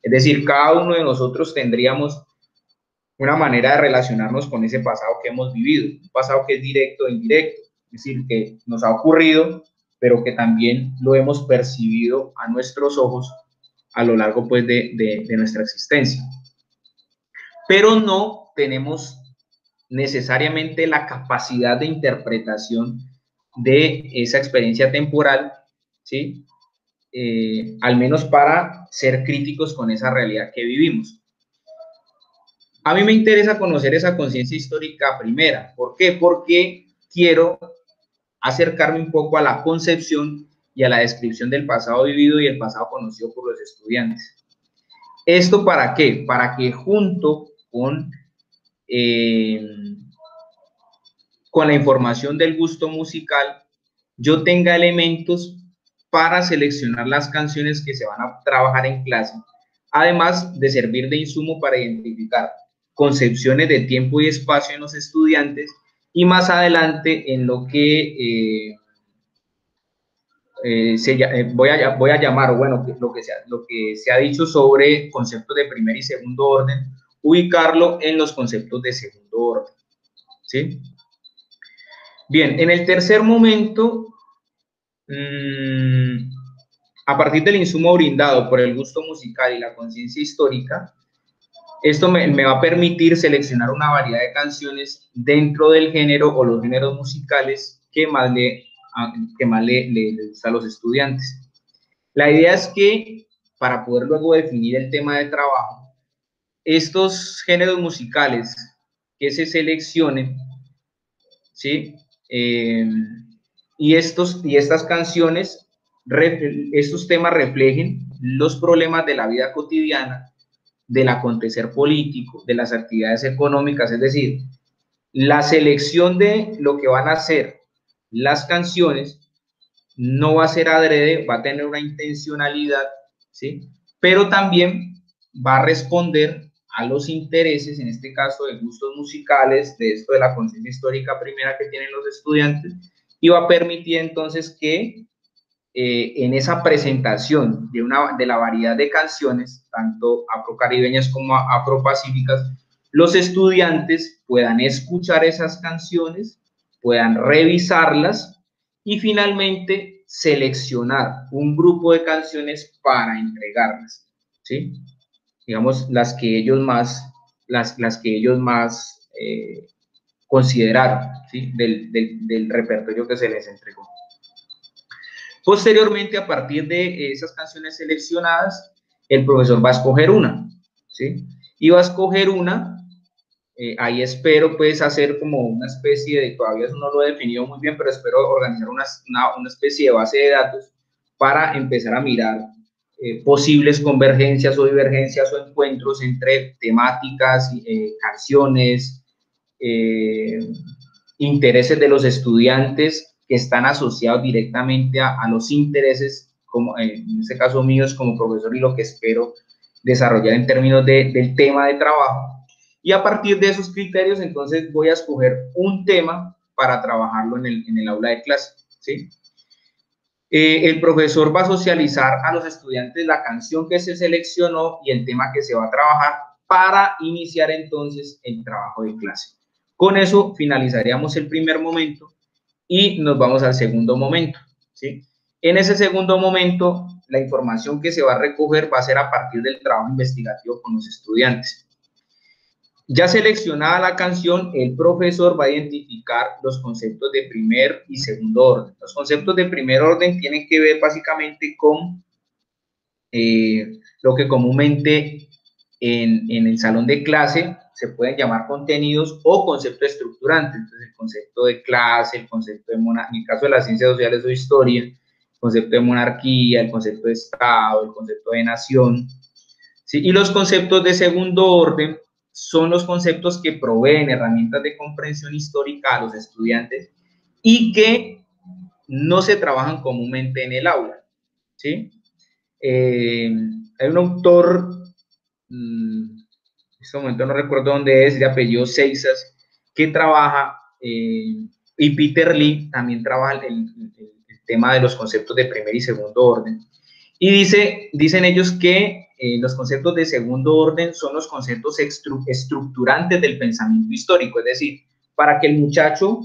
Es decir, cada uno de nosotros tendríamos una manera de relacionarnos con ese pasado que hemos vivido, un pasado que es directo e indirecto, es decir, que nos ha ocurrido, pero que también lo hemos percibido a nuestros ojos a lo largo pues de nuestra existencia. Pero no tenemos necesariamente la capacidad de interpretación de esa experiencia temporal, ¿sí? Al menos para ser críticos con esa realidad que vivimos. A mí me interesa conocer esa conciencia histórica primera. ¿Por qué? Porque quiero acercarme un poco a la concepción y a la descripción del pasado vivido y el pasado conocido por los estudiantes. ¿Esto para qué? Para que junto con la información del gusto musical, yo tenga elementos para seleccionar las canciones que se van a trabajar en clase, además de servir de insumo para identificar concepciones de tiempo y espacio en los estudiantes, y más adelante en lo que voy a llamar, bueno, lo que se ha dicho sobre conceptos de primer y segundo orden, ubicarlo en los conceptos de segundo orden, ¿sí? Bien, en el tercer momento, a partir del insumo brindado por el gusto musical y la conciencia histórica, esto me va a permitir seleccionar una variedad de canciones dentro del género o los géneros musicales que más le gusta a los estudiantes. La idea es que, para poder luego definir el tema de trabajo, estos géneros musicales que se seleccionen, ¿sí? Y estas canciones, estos temas reflejen los problemas de la vida cotidiana, del acontecer político, de las actividades económicas. Es decir, la selección de lo que van a ser las canciones no va a ser adrede, va a tener una intencionalidad, ¿sí? Pero también va a responder a los intereses, en este caso de gustos musicales, de esto de la conciencia histórica primera que tienen los estudiantes, y va a permitir entonces que en esa presentación de la variedad de canciones, tanto afrocaribeñas como afropacíficas, los estudiantes puedan escuchar esas canciones, puedan revisarlas y finalmente seleccionar un grupo de canciones para entregarlas, ¿sí? Digamos, las que ellos más, las que ellos más consideraron, ¿sí? Del repertorio que se les entregó. Posteriormente, a partir de esas canciones seleccionadas, el profesor va a escoger una, ¿sí? Y va a escoger una, ahí espero pues hacer como una especie de, todavía eso no lo he definido muy bien, pero espero organizar una especie de base de datos para empezar a mirar posibles convergencias o divergencias o encuentros entre temáticas, canciones, intereses de los estudiantes que están asociados directamente a los intereses, como en este caso míos como profesor y lo que espero desarrollar en términos del tema de trabajo. Y a partir de esos criterios, entonces voy a escoger un tema para trabajarlo en el aula de clase, ¿sí? El profesor va a socializar a los estudiantes la canción que se seleccionó y el tema que se va a trabajar para iniciar entonces el trabajo de clase. Con eso finalizaríamos el primer momento y nos vamos al segundo momento, ¿sí? En ese segundo momento, la información que se va a recoger va a ser a partir del trabajo investigativo con los estudiantes. Ya seleccionada la canción, el profesor va a identificar los conceptos de primer y segundo orden. Los conceptos de primer orden tienen que ver básicamente con lo que comúnmente en el salón de clase se pueden llamar contenidos o conceptos estructurantes. Entonces, el concepto de clase, el concepto de monarquía, en el caso de las ciencias sociales o historia, el concepto de monarquía, el concepto de Estado, el concepto de nación, ¿sí? Y los conceptos de segundo orden son los conceptos que proveen herramientas de comprensión histórica a los estudiantes y que no se trabajan comúnmente en el aula, ¿sí? Hay un autor, en este momento no recuerdo dónde es, de apellido Seixas, que trabaja, y Peter Lee también trabaja el tema de los conceptos de primer y segundo orden. Y dicen ellos que los conceptos de segundo orden son los conceptos estructurantes del pensamiento histórico, es decir, para que el muchacho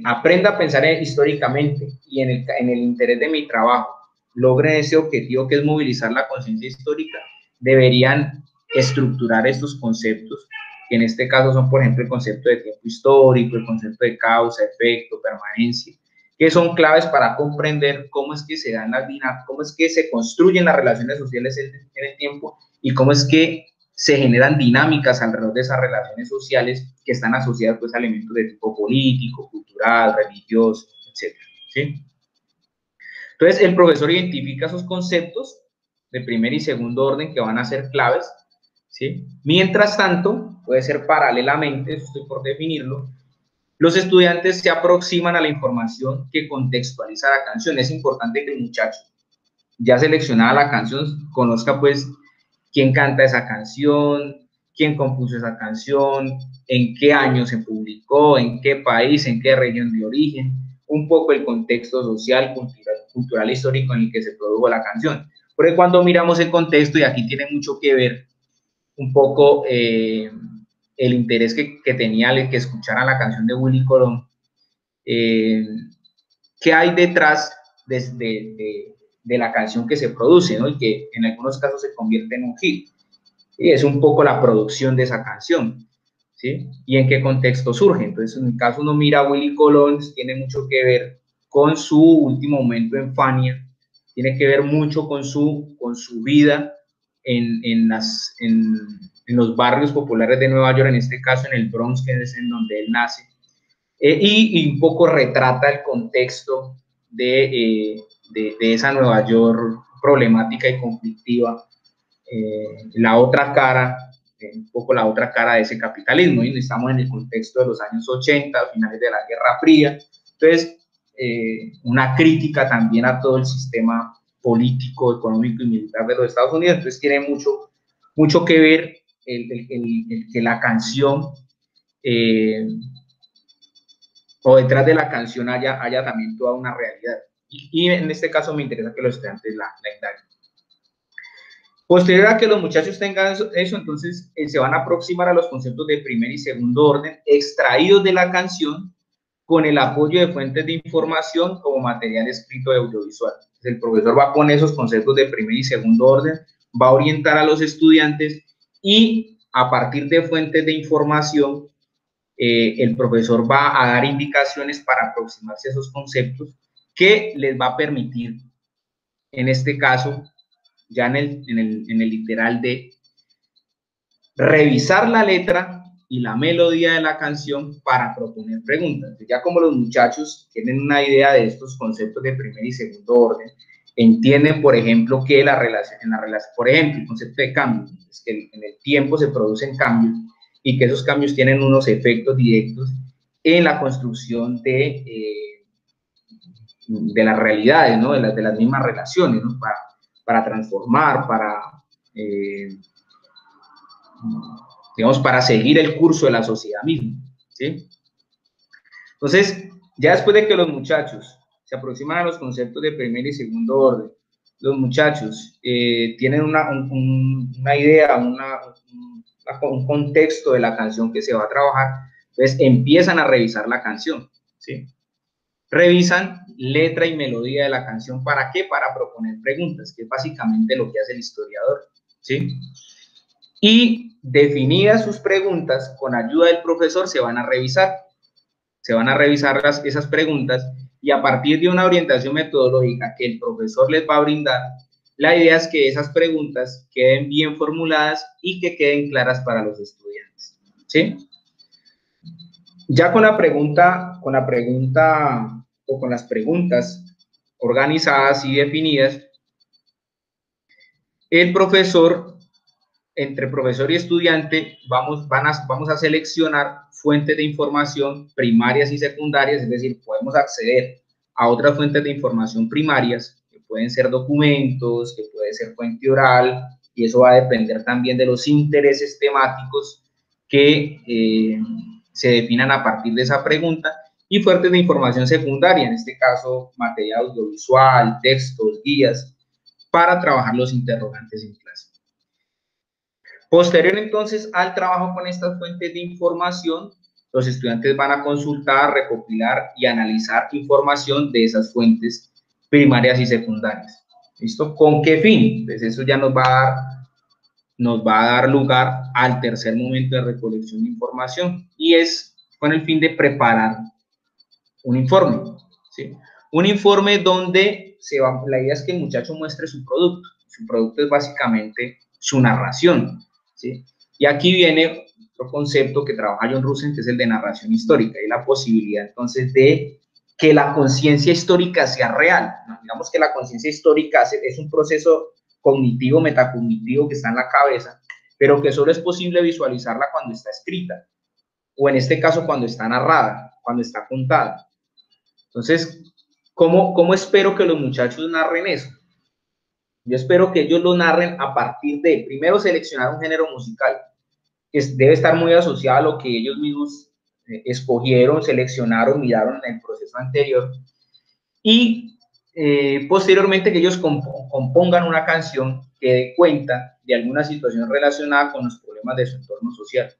aprenda a pensar históricamente y en el interés de mi trabajo logre ese objetivo que es movilizar la conciencia histórica, deberían estructurar estos conceptos, que en este caso son, por ejemplo, el concepto de tiempo histórico, el concepto de causa, efecto, permanencia, que son claves para comprender cómo es que se dan las dinámicas, cómo es que se construyen las relaciones sociales en el tiempo y cómo es que se generan dinámicas alrededor de esas relaciones sociales que están asociadas pues a elementos de tipo político, cultural, religioso, etc. ¿Sí? Entonces, el profesor identifica esos conceptos de primer y segundo orden que van a ser claves, ¿sí? Mientras tanto, puede ser paralelamente, eso estoy por definirlo, los estudiantes se aproximan a la información que contextualiza la canción. Es importante que el muchacho, ya seleccionada la canción, conozca pues quién canta esa canción, quién compuso esa canción, en qué año se publicó, en qué país, en qué región de origen, un poco el contexto social, cultural histórico en el que se produjo la canción. Porque cuando miramos el contexto, y aquí tiene mucho que ver un poco el interés que tenía el que escuchara la canción de Willy Colón, qué hay detrás de la canción que se produce, ¿no? Y que en algunos casos se convierte en un hit. Y es un poco la producción de esa canción, ¿sí? Y en qué contexto surge. Entonces, en el caso uno mira a Willy Colón, tiene mucho que ver con su último momento en Fania, tiene que ver mucho con su vida en los barrios populares de Nueva York, en este caso en el Bronx, que es en donde él nace, y un poco retrata el contexto de esa Nueva York problemática y conflictiva, la otra cara, un poco la otra cara de ese capitalismo, y estamos en el contexto de los años 80, finales de la Guerra Fría. Entonces, una crítica también a todo el sistema político, económico y militar de los Estados Unidos. Entonces tiene mucho que ver el que la canción o detrás de la canción haya también toda una realidad. Y en este caso me interesa que los estudiantes la indaguen. Posterior a que los muchachos tengan eso, entonces se van a aproximar a los conceptos de primer y segundo orden extraídos de la canción con el apoyo de fuentes de información como material escrito de audiovisual. Entonces, el profesor va a poner esos conceptos de primer y segundo orden, va a orientar a los estudiantes y a partir de fuentes de información, el profesor va a dar indicaciones para aproximarse a esos conceptos que les va a permitir, en este caso, ya en el literal de revisar la letra y la melodía de la canción para proponer preguntas. Entonces, ya como los muchachos tienen una idea de estos conceptos de primer y segundo orden, entienden, por ejemplo, que por ejemplo, el concepto de cambio, es que en el tiempo se producen cambios y que esos cambios tienen unos efectos directos en la construcción de las realidades, ¿no? de las mismas relaciones, ¿no? Para transformar, digamos, para seguir el curso de la sociedad misma, ¿sí? Entonces, ya después de que los muchachos se aproximan a los conceptos de primer y segundo orden, los muchachos tienen una idea, un contexto de la canción que se va a trabajar, entonces empiezan a revisar la canción, ¿sí? Revisan letra y melodía de la canción, ¿para qué? Para proponer preguntas, que es básicamente lo que hace el historiador, ¿sí? Y definidas sus preguntas, con ayuda del profesor se van a revisar esas preguntas y a partir de una orientación metodológica que el profesor les va a brindar, la idea es que esas preguntas queden bien formuladas y que queden claras para los estudiantes, ¿sí? Ya con la pregunta o con las preguntas organizadas y definidas, el profesor, entre profesor y estudiante, vamos a seleccionar fuentes de información primarias y secundarias, es decir, podemos acceder a otras fuentes de información primarias, que pueden ser documentos, que puede ser fuente oral, y eso va a depender también de los intereses temáticos que se definan a partir de esa pregunta, y fuentes de información secundaria, en este caso material audiovisual, textos, guías, para trabajar los interrogantes en clase. Posterior entonces al trabajo con estas fuentes de información, los estudiantes van a consultar, recopilar y analizar información de esas fuentes primarias y secundarias. ¿Listo? ¿Con qué fin? Pues eso ya nos va a dar lugar al tercer momento de recolección de información y es con el fin de preparar un informe, ¿sí? Un informe donde la idea es que el muchacho muestre su producto. Su producto es básicamente su narración, ¿sí? Y aquí viene otro concepto que trabaja John Russell, que es el de narración histórica, y la posibilidad entonces de que la conciencia histórica sea real, ¿no? Digamos que la conciencia histórica es un proceso cognitivo, metacognitivo que está en la cabeza, pero que solo es posible visualizarla cuando está escrita, o en este caso cuando está narrada, cuando está contada. Entonces, ¿cómo espero que los muchachos narren eso? Yo espero que ellos lo narren a partir de, primero, seleccionar un género musical, que debe estar muy asociado a lo que ellos mismos escogieron, seleccionaron, miraron en el proceso anterior, y posteriormente que ellos compongan una canción que dé cuenta de alguna situación relacionada con los problemas de su entorno social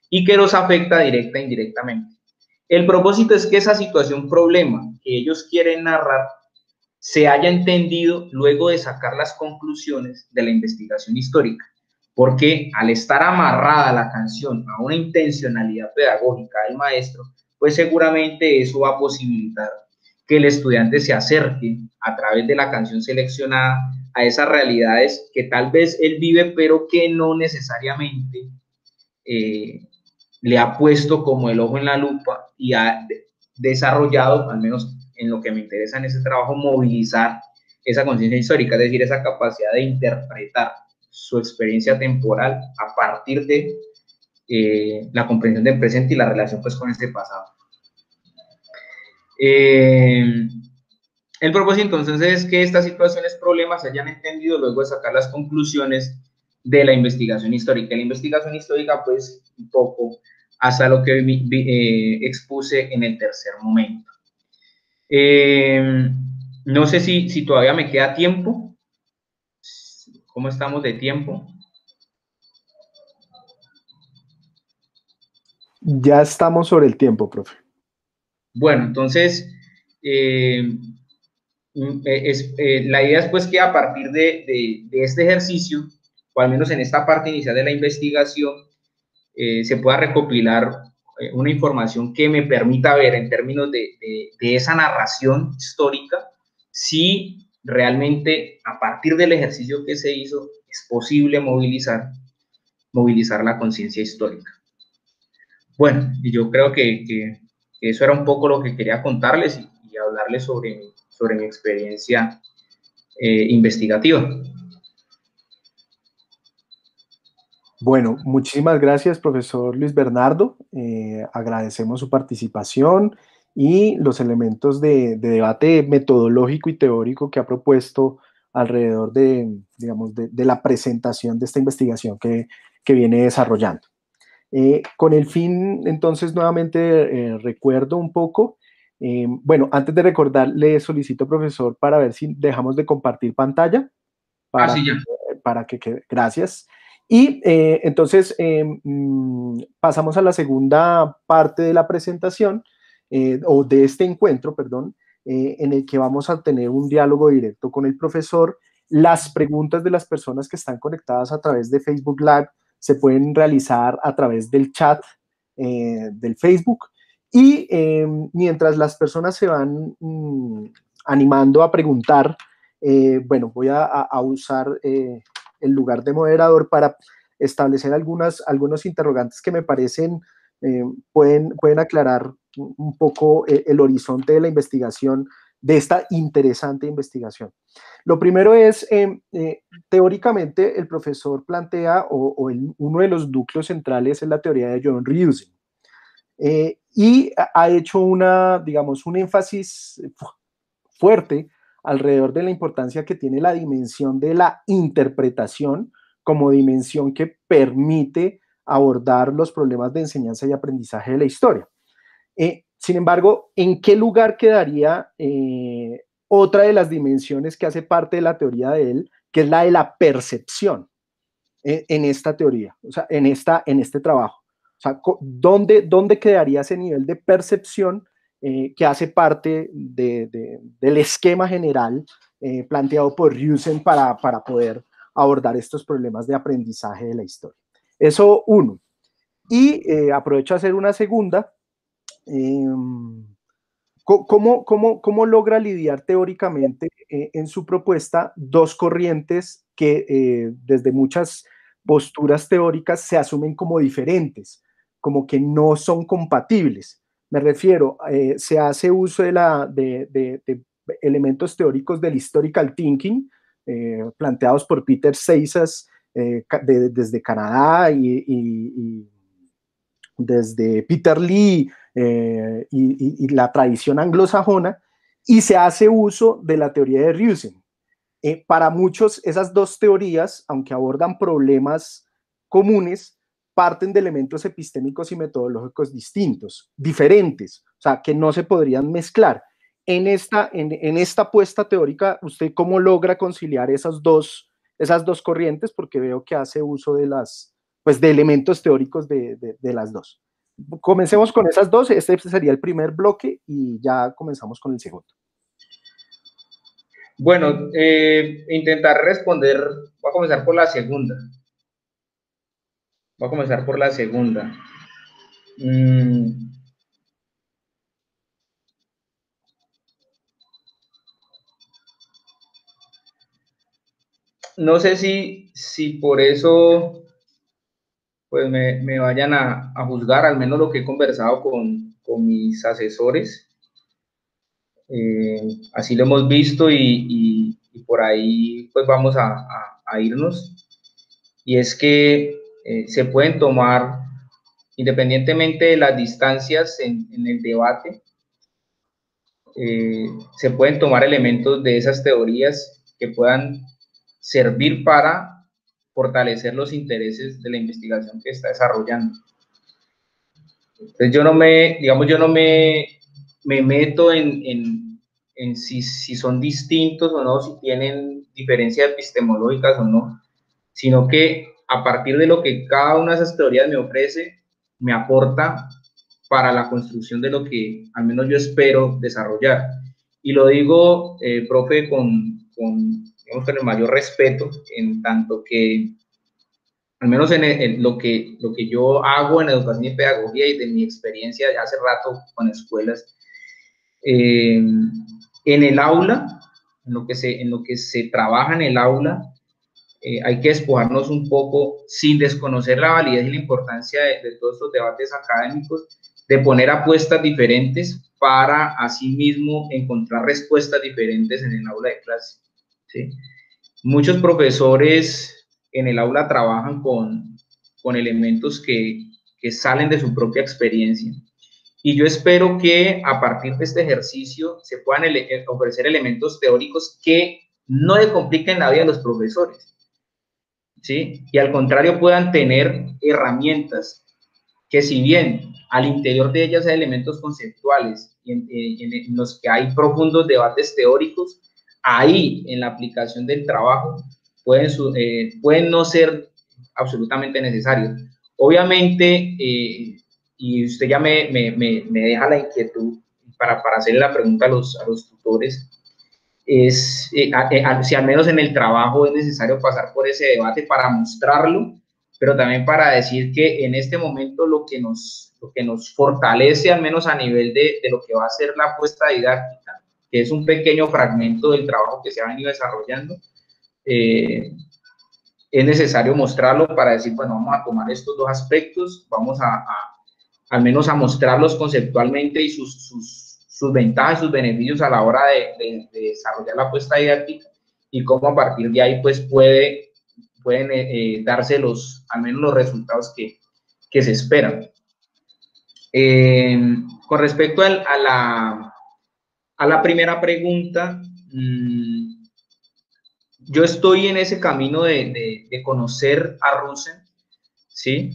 y que los afecta directa e indirectamente. El propósito es que esa situación, problema que ellos quieren narrar, se haya entendido luego de sacar las conclusiones de la investigación histórica, porque al estar amarrada la canción a una intencionalidad pedagógica del maestro, pues seguramente eso va a posibilitar que el estudiante se acerque a través de la canción seleccionada a esas realidades que tal vez él vive, pero que no necesariamente le ha puesto como el ojo en la lupa y ha desarrollado, al menos en lo que me interesa en ese trabajo, movilizar esa conciencia histórica, es decir, esa capacidad de interpretar su experiencia temporal a partir de la comprensión del presente y la relación pues con este pasado. El propósito entonces es que estas situaciones, problemas se hayan entendido luego de sacar las conclusiones de la investigación histórica. La investigación histórica, pues, un poco hasta lo que expuse en el tercer momento. No sé si todavía me queda tiempo. ¿Cómo estamos de tiempo? Ya estamos sobre el tiempo, profe. Bueno, entonces, la idea es pues que a partir de este ejercicio, o al menos en esta parte inicial de la investigación, se pueda recopilar una información que me permita ver en términos de esa narración histórica, si realmente a partir del ejercicio que se hizo es posible movilizar la conciencia histórica. Bueno, y yo creo que eso era un poco lo que quería contarles y hablarles sobre mi experiencia investigativa. Bueno, muchísimas gracias, profesor Luis Bernardo. Agradecemos su participación y los elementos de debate metodológico y teórico que ha propuesto alrededor de, digamos, de la presentación de esta investigación que viene desarrollando. Con el fin, entonces, nuevamente recuerdo un poco. Bueno, antes de recordar, le solicito, profesor, para ver si dejamos de compartir pantalla. Para, Sí, ya. para que quede. Gracias. Y entonces pasamos a la segunda parte de la presentación, o de este encuentro, perdón, en el que vamos a tener un diálogo directo con el profesor. Las preguntas de las personas que están conectadas a través de Facebook Live se pueden realizar a través del chat del Facebook. Y mientras las personas se van animando a preguntar, bueno, voy a usar el lugar de moderador para establecer algunos interrogantes que me parecen pueden aclarar un poco el horizonte de la investigación, de esta interesante investigación. Lo primero es, teóricamente, el profesor plantea, uno de los núcleos centrales es la teoría de John Reusen. Y ha hecho digamos, un énfasis fuerte alrededor de la importancia que tiene la dimensión de la interpretación como dimensión que permite abordar los problemas de enseñanza y aprendizaje de la historia. Sin embargo, ¿en qué lugar quedaría otra de las dimensiones que hace parte de la teoría de él, que es la de la percepción en esta teoría, o sea, en este trabajo? O sea, ¿dónde quedaría ese nivel de percepción que hace parte del esquema general planteado por Reusen para poder abordar estos problemas de aprendizaje de la historia? Eso uno. Y aprovecho a hacer una segunda. ¿Cómo logra lidiar teóricamente en su propuesta dos corrientes que desde muchas posturas teóricas se asumen como diferentes, como que no son compatibles? Me refiero, se hace uso de elementos teóricos del historical thinking, planteados por Peter Seixas desde Canadá y desde Peter Lee y la tradición anglosajona, y se hace uso de la teoría de Reusen. Para muchos, esas dos teorías, aunque abordan problemas comunes, parten de elementos epistémicos y metodológicos distintos, diferentes, o sea, que no se podrían mezclar. En esta apuesta teórica, ¿usted cómo logra conciliar esas dos corrientes? Porque veo que hace uso de elementos teóricos de las dos. Comencemos con esas dos, este sería el primer bloque y ya comenzamos con el segundo. Bueno, intentar responder, voy a comenzar por la segunda. No sé si por eso pues me vayan a juzgar, al menos lo que he conversado con mis asesores. Así lo hemos visto y por ahí pues vamos a irnos. Y es que se pueden tomar, independientemente de las distancias en el debate, se pueden tomar elementos de esas teorías que puedan servir para fortalecer los intereses de la investigación que está desarrollando. Entonces yo no me, digamos, yo no me meto en si son distintos o no, si tienen diferencias epistemológicas o no, sino que a partir de lo que cada una de esas teorías me ofrece, me aporta para la construcción de lo que al menos yo espero desarrollar. Y lo digo, profe, digamos, con el mayor respeto, en tanto que, al menos en lo que yo hago en educación y pedagogía y de mi experiencia ya hace rato con escuelas, en el aula, en lo que se trabaja en el aula, hay que despojarnos un poco, sin desconocer la validez y la importancia de todos estos debates académicos, de poner apuestas diferentes para asimismo encontrar respuestas diferentes en el aula de clase, ¿sí? Muchos profesores en el aula trabajan con elementos que salen de su propia experiencia. Y yo espero que a partir de este ejercicio se puedan ofrecer elementos teóricos que no le compliquen la vida a los profesores, ¿sí? Y al contrario puedan tener herramientas que, si bien al interior de ellas hay elementos conceptuales y en los que hay profundos debates teóricos, ahí en la aplicación del trabajo pueden no ser absolutamente necesarios. Obviamente, y usted ya me deja la inquietud para hacerle la pregunta a los tutores, es si al menos en el trabajo es necesario pasar por ese debate para mostrarlo, pero también para decir que en este momento lo que nos fortalece, al menos a nivel de lo que va a ser la apuesta didáctica, que es un pequeño fragmento del trabajo que se ha venido desarrollando, es necesario mostrarlo para decir, bueno, vamos a tomar estos dos aspectos, vamos al menos a mostrarlos conceptualmente y sus ventajas, sus beneficios a la hora de desarrollar la apuesta didáctica, y cómo a partir de ahí pues pueden darse al menos los resultados que se esperan. Con respecto a la primera pregunta, yo estoy en ese camino de conocer a Russell, ¿sí?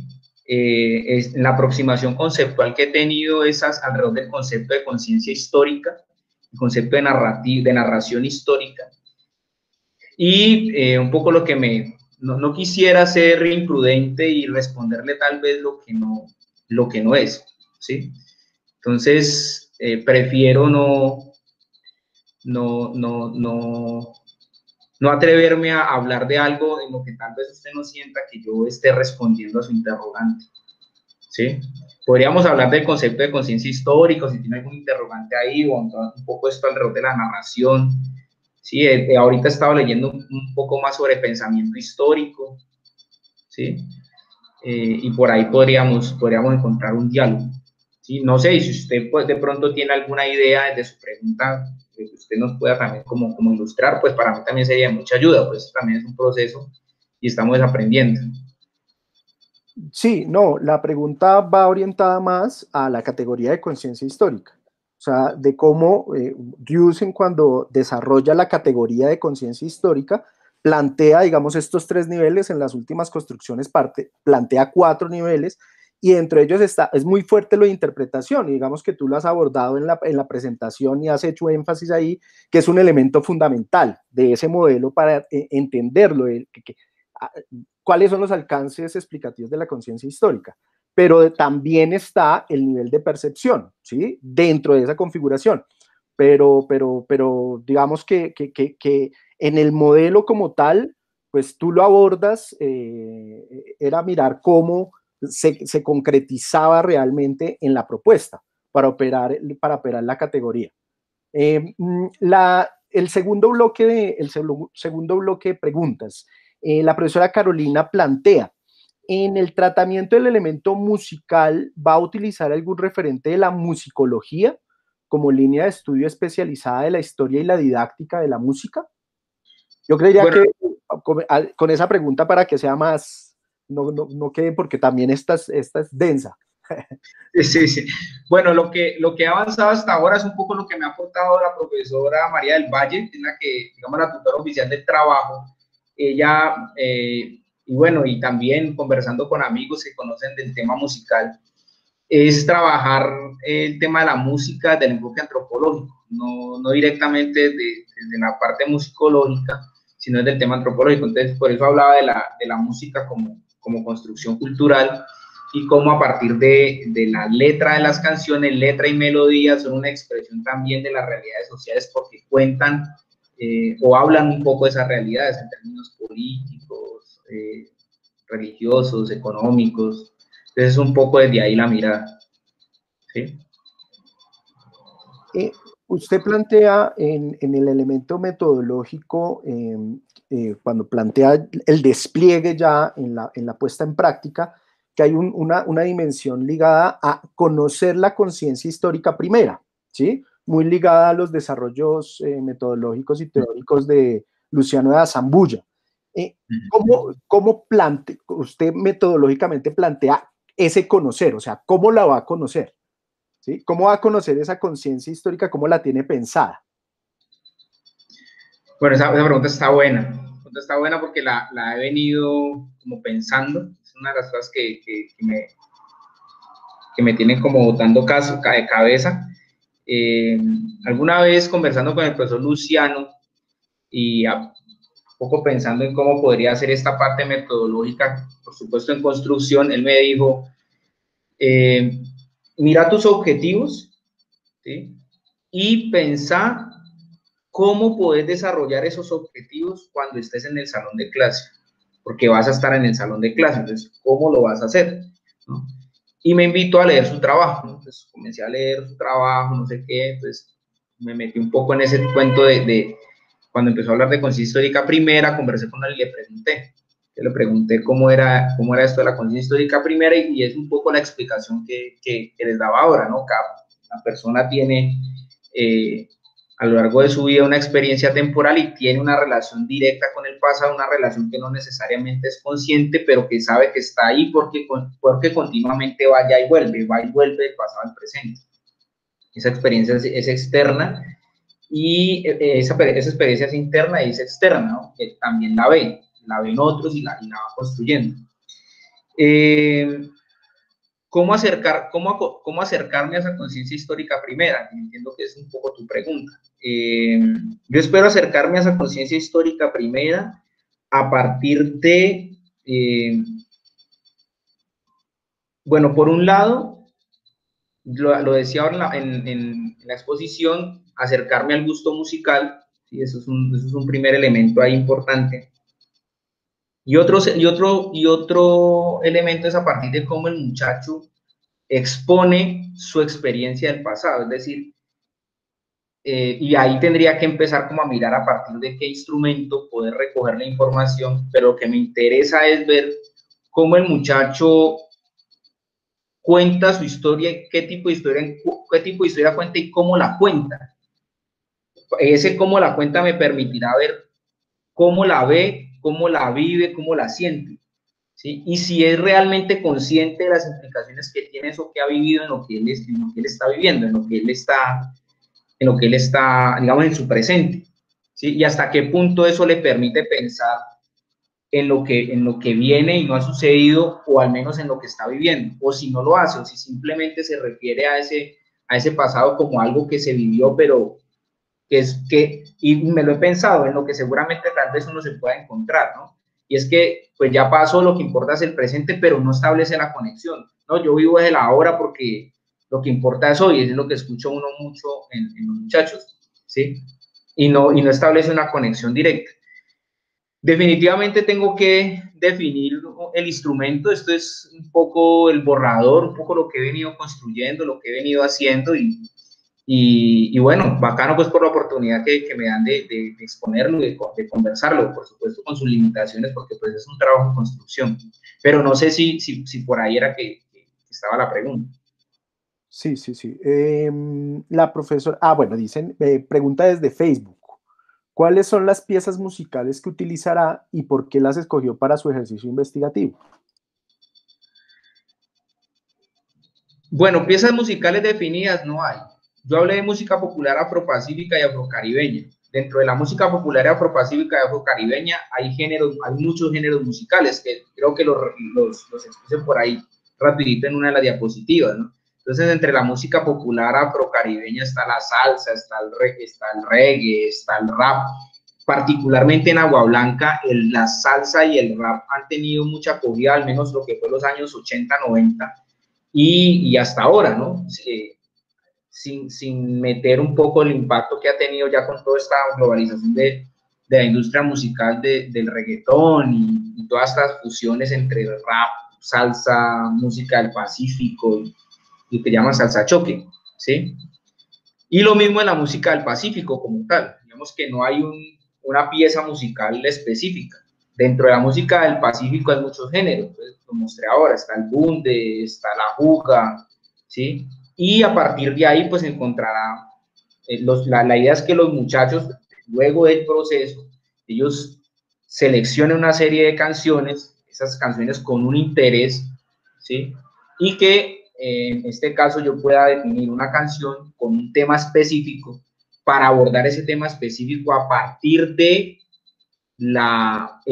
La aproximación conceptual que he tenido es alrededor del concepto de conciencia histórica, el concepto de narración histórica, y un poco lo que no quisiera ser imprudente y responderle tal vez lo que no es, ¿sí? Entonces, prefiero no atreverme a hablar de algo en lo que tal vez usted no sienta que yo esté respondiendo a su interrogante, ¿sí? Podríamos hablar del concepto de conciencia histórica, si tiene algún interrogante ahí, o un poco esto alrededor de la narración, ¿sí? Ahorita he estado leyendo un poco más sobre pensamiento histórico, ¿sí? Y por ahí podríamos encontrar un diálogo, ¿sí? No sé, y si usted pues, de pronto tiene alguna idea de su pregunta, que usted nos pueda también como ilustrar, pues para mí también sería de mucha ayuda, pues también es un proceso y estamos aprendiendo. Sí, no, la pregunta va orientada más a la categoría de conciencia histórica, o sea, de cómo Russell, cuando desarrolla la categoría de conciencia histórica, plantea, digamos, estos tres niveles. En las últimas construcciones plantea 4 niveles, y entre ellos es muy fuerte lo de interpretación, y digamos que tú lo has abordado en la presentación y has hecho énfasis ahí, que es un elemento fundamental de ese modelo para entenderlo, cuáles son los alcances explicativos de la conciencia histórica. Pero también está el nivel de percepción, ¿sí? Dentro de esa configuración. Pero digamos que en el modelo como tal, pues tú lo abordas, era mirar cómo se concretizaba realmente en la propuesta para operar la categoría. El segundo bloque de preguntas, la profesora Carolina plantea: en el tratamiento del elemento musical, ¿va a utilizar algún referente de la musicología como línea de estudio especializada de la historia y la didáctica de la música? Yo creería que con esa pregunta, para que sea más, no quede, porque también esta es densa. Sí, sí. Bueno, lo que ha avanzado hasta ahora es un poco lo que me ha aportado la profesora María del Valle, que es la que, digamos, la tutora oficial del trabajo. Ella y bueno, y también conversando con amigos que conocen del tema musical, es trabajar el tema de la música del enfoque antropológico, no directamente desde la parte musicológica, sino desde el tema antropológico. Entonces, por eso hablaba de la música como construcción cultural y cómo a partir de la letra de las canciones, letra y melodía, son una expresión también de las realidades sociales porque cuentan o hablan un poco de esas realidades en términos políticos, religiosos, económicos. Entonces es un poco desde ahí la mirada. ¿Sí? Usted plantea en el elemento metodológico, cuando plantea el despliegue ya en la puesta en práctica, que hay una dimensión ligada a conocer la conciencia histórica primera, ¿sí? Muy ligada a los desarrollos metodológicos y teóricos de Luciano de Azambulla. ¿Cómo usted metodológicamente plantea ese conocer? O sea, ¿cómo la va a conocer? ¿Sí? ¿Cómo va a conocer esa conciencia histórica? ¿Cómo la tiene pensada? Bueno, esa pregunta está buena. La pregunta está buena porque la he venido como pensando. Es una de las cosas que me tienen como dando caso de cabeza. Alguna vez conversando con el profesor Luciano y un poco pensando en cómo podría ser esta parte metodológica, por supuesto en construcción, él me dijo, mira tus objetivos, ¿sí? Y pensá cómo puedes desarrollar esos objetivos cuando estés en el salón de clase, porque vas a estar en el salón de clase, entonces, ¿cómo lo vas a hacer? ¿No? Y me invitó a leer su trabajo, ¿no? Entonces comencé a leer su trabajo, no sé qué, entonces me metí un poco en ese cuento de cuando empezó a hablar de conciencia histórica primera, conversé con él y le pregunté cómo era esto de la conciencia histórica primera y es un poco la explicación que les daba ahora, ¿no? Cada persona tiene a lo largo de su vida una experiencia temporal y tiene una relación directa con el pasado, una relación que no necesariamente es consciente, pero que sabe que está ahí porque continuamente va y vuelve del pasado al presente. Esa experiencia es externa y esa experiencia es interna y es externa, ¿no? Que también la ven otros y la va construyendo. ¿Cómo acercarme a esa conciencia histórica primera? Entiendo que es un poco tu pregunta. Yo espero acercarme a esa conciencia histórica primera a partir de, bueno, por un lado, lo decía ahora en la exposición, acercarme al gusto musical, ¿sí? Eso es un primer elemento ahí importante. Y otro elemento es a partir de cómo el muchacho expone su experiencia del pasado, es decir, y ahí tendría que empezar como a mirar a partir de qué instrumento poder recoger la información, pero lo que me interesa es ver cómo el muchacho cuenta su historia, qué tipo de historia cuenta y cómo la cuenta. Ese cómo la cuenta me permitirá ver cómo la ve, cómo la vive, cómo la siente. ¿Sí? Y si es realmente consciente de las implicaciones que tiene eso que ha vivido en lo que él está viviendo, en lo que él está, digamos, en su presente, ¿sí? Y hasta qué punto eso le permite pensar en lo que viene y no ha sucedido, o al menos en lo que está viviendo, o si no lo hace, o si simplemente se refiere a ese pasado como algo que se vivió, pero y me lo he pensado, en lo que seguramente tal vez uno se pueda encontrar, ¿no? Y es que, pues ya pasó, lo que importa es el presente, pero no establece la conexión, ¿no? Yo vivo desde la ahora porque lo que importa es hoy, es lo que escucho uno mucho en los muchachos, ¿sí? Y no establece una conexión directa. Definitivamente tengo que definir el instrumento, esto es un poco el borrador, un poco lo que he venido construyendo, lo que he venido haciendo y bueno, bacano pues por la oportunidad que me dan de exponerlo, de conversarlo, por supuesto con sus limitaciones, porque pues es un trabajo en construcción, pero no sé si por ahí era que estaba la pregunta. Sí, sí, sí. La profesora, bueno, dicen, pregunta desde Facebook. ¿Cuáles son las piezas musicales que utilizará y por qué las escogió para su ejercicio investigativo? Bueno, piezas musicales definidas no hay. Yo hablé de música popular afropacífica y afrocaribeña. dentro de la música popular afropacífica y afrocaribeña hay muchos géneros musicales que creo que los expuse por ahí rapidito en una de las diapositivas, ¿no? Entonces, entre la música popular afrocaribeña está la salsa, está el reggae, está el rap. Particularmente en Agua Blanca, la salsa y el rap han tenido mucha acogida, al menos lo que fue los años 80, 90 y hasta ahora, ¿no? Sin meter un poco el impacto que ha tenido ya con toda esta globalización de la industria musical del reggaetón y todas estas fusiones entre el rap, salsa, música del Pacífico y que llaman salsa choque, ¿sí? Y lo mismo en la música del Pacífico como tal, digamos que no hay una pieza musical específica. Dentro de la música del Pacífico hay muchos géneros, pues, lo mostré ahora, está el bunde, está la juga, ¿sí? Y a partir de ahí, pues encontrará, la idea es que los muchachos, luego del proceso, ellos seleccionen una serie de canciones, esas canciones con un interés, ¿sí? Y que en este caso yo pueda definir una canción con un tema específico para abordar ese tema específico a partir de la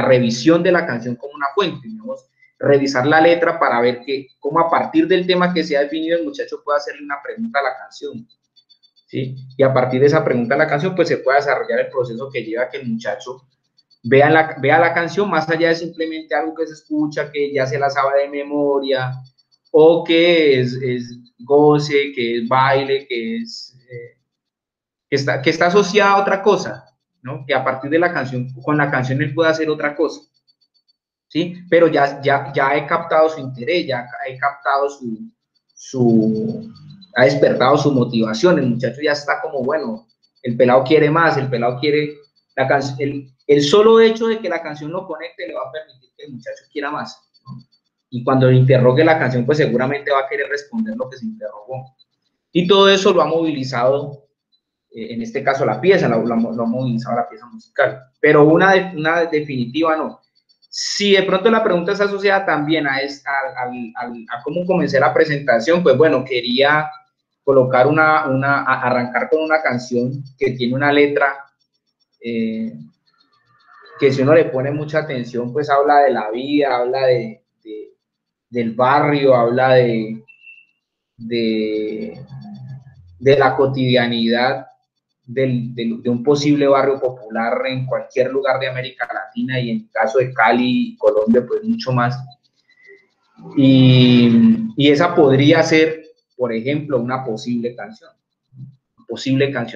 revisión de la canción como una fuente, digamos, revisar la letra para ver cómo a partir del tema que se ha definido el muchacho puede hacerle una pregunta a la canción, ¿sí? Y a partir de esa pregunta a la canción pues se puede desarrollar el proceso que lleva a que el muchacho vea la canción más allá de simplemente algo que se escucha, que ya se la sabe de memoria, o que es goce, que es baile, que está asociada a otra cosa, ¿no? Que a partir de la canción, con la canción él puede hacer otra cosa, ¿sí? Pero ya he captado su interés, ya he captado ha despertado su motivación, el muchacho ya está como, bueno, el pelado quiere más, el pelado quiere, el solo hecho de que la canción lo conecte le va a permitir que el muchacho quiera más, ¿no? Y cuando le interrogue la canción, pues seguramente va a querer responder lo que se interrogó. Y todo eso lo ha movilizado, en este caso la pieza, lo ha movilizado la pieza musical. Pero una definitiva no. Si de pronto la pregunta está asociada también a cómo comencé la presentación, pues bueno, quería colocar arrancar con una canción que tiene una letra que si uno le pone mucha atención, pues habla de la vida, habla del barrio, habla de la cotidianidad de un posible barrio popular en cualquier lugar de América Latina y en el caso de Cali y Colombia, pues mucho más. Y esa podría ser, por ejemplo, una posible canción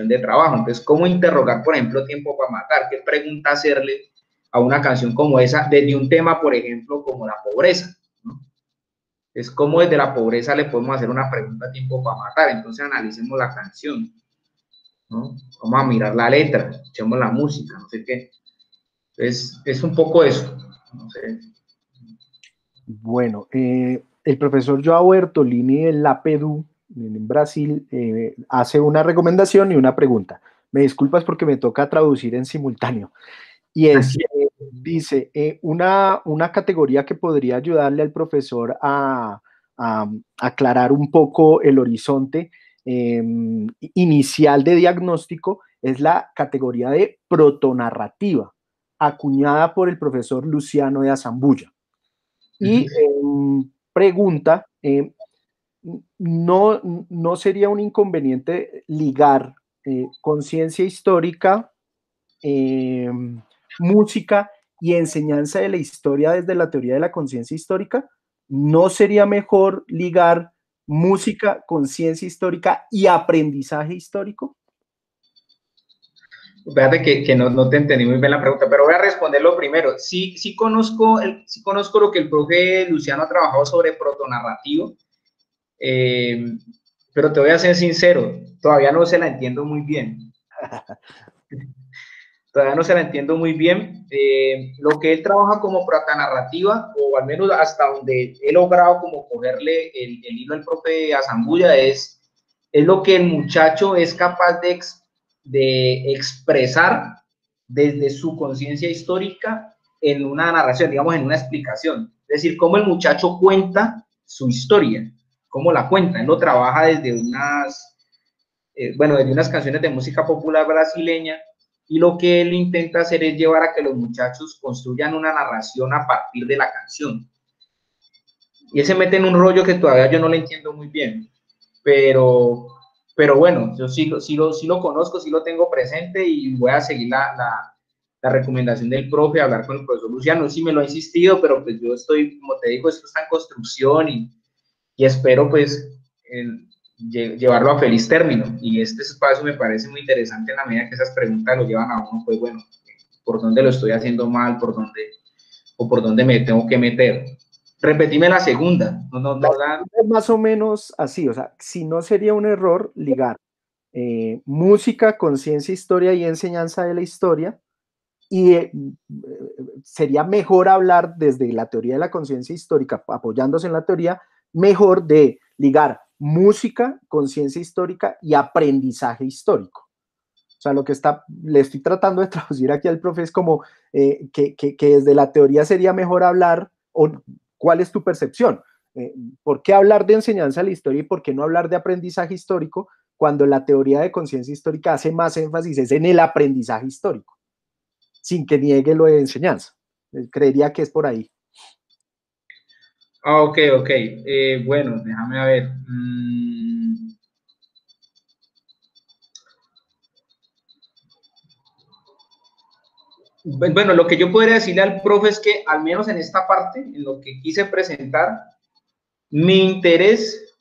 de trabajo. Entonces, ¿cómo interrogar, por ejemplo, Tiempo para Matar? ¿Qué pregunta hacerle a una canción como esa desde un tema, por ejemplo, como la pobreza, ¿no? Es como desde la pobreza le podemos hacer una pregunta a Tiempo para Matar. Entonces, analicemos la canción, ¿no? Vamos a mirar la letra, escuchemos la música, no sé qué. Entonces, es un poco eso, no sé. Bueno, el profesor Joao Bertolini de la PEDU en Brasil hace una recomendación y una pregunta. Me disculpas porque me toca traducir en simultáneo. Y dice, una categoría que podría ayudarle al profesor a aclarar un poco el horizonte inicial de diagnóstico es la categoría de protonarrativa, acuñada por el profesor Luciano de Azambulla. Y pregunta, ¿no sería un inconveniente ligar conciencia histórica, música y enseñanza de la historia desde la teoría de la conciencia histórica? ¿No sería mejor ligar música, conciencia histórica y aprendizaje histórico? Fíjate que no te entendí muy bien la pregunta, pero voy a responderlo primero. Sí conozco lo que el profe Luciano ha trabajado sobre protonarrativo, pero te voy a ser sincero, todavía no se la entiendo muy bien. Todavía no se la entiendo muy bien. Lo que él trabaja como protonarrativa, o al menos hasta donde he logrado como cogerle el hilo al profe Azambulla, es lo que el muchacho es capaz de expresar desde su conciencia histórica en una narración, digamos, en una explicación. Es decir, cómo el muchacho cuenta su historia, cómo la cuenta. Él lo trabaja desde desde unas canciones de música popular brasileña, y lo que él intenta hacer es llevar a que los muchachos construyan una narración a partir de la canción. Y él se mete en un rollo que todavía yo no le entiendo muy bien, pero bueno, yo sí lo conozco, sí lo tengo presente y voy a seguir la recomendación del profe, hablar con el profesor Luciano. Sí me lo ha insistido, pero pues yo estoy, como te digo, esto está en construcción y espero pues llevarlo a feliz término. Y este espacio me parece muy interesante en la medida que esas preguntas lo llevan a uno, pues bueno, por dónde lo estoy haciendo mal, por dónde me tengo que meter. Repetime la segunda. Es más o menos así, o sea, si no sería un error ligar música, conciencia, historia y enseñanza de la historia, y sería mejor hablar desde la teoría de la conciencia histórica, apoyándose en la teoría, mejor de ligar música, conciencia histórica y aprendizaje histórico. O sea, lo que le estoy tratando de traducir aquí al profe es como que desde la teoría sería mejor hablar, o ¿cuál es tu percepción? ¿Por qué hablar de enseñanza de la historia y por qué no hablar de aprendizaje histórico cuando la teoría de conciencia histórica hace más énfasis es en el aprendizaje histórico, sin que niegue lo de enseñanza? Creería que es por ahí. Ah, ok. Bueno, déjame a ver. Bueno, lo que yo podría decirle al profe es que, al menos en esta parte, en lo que quise presentar, mi interés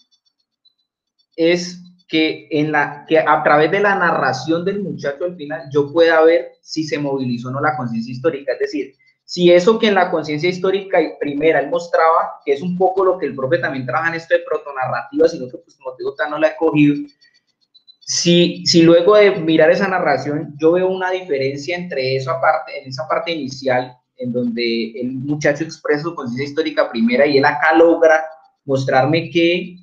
es que a través de la narración del muchacho al final yo pueda ver si se movilizó o no la conciencia histórica. Es decir, si eso que en la conciencia histórica primera él mostraba, que es un poco lo que el profe también trabaja en esto de protonarrativa, sino que pues como te digo, no la he cogido. Si luego de mirar esa narración yo veo una diferencia entre esa parte inicial, en donde el muchacho expresa su conciencia histórica primera y él acá logra mostrarme que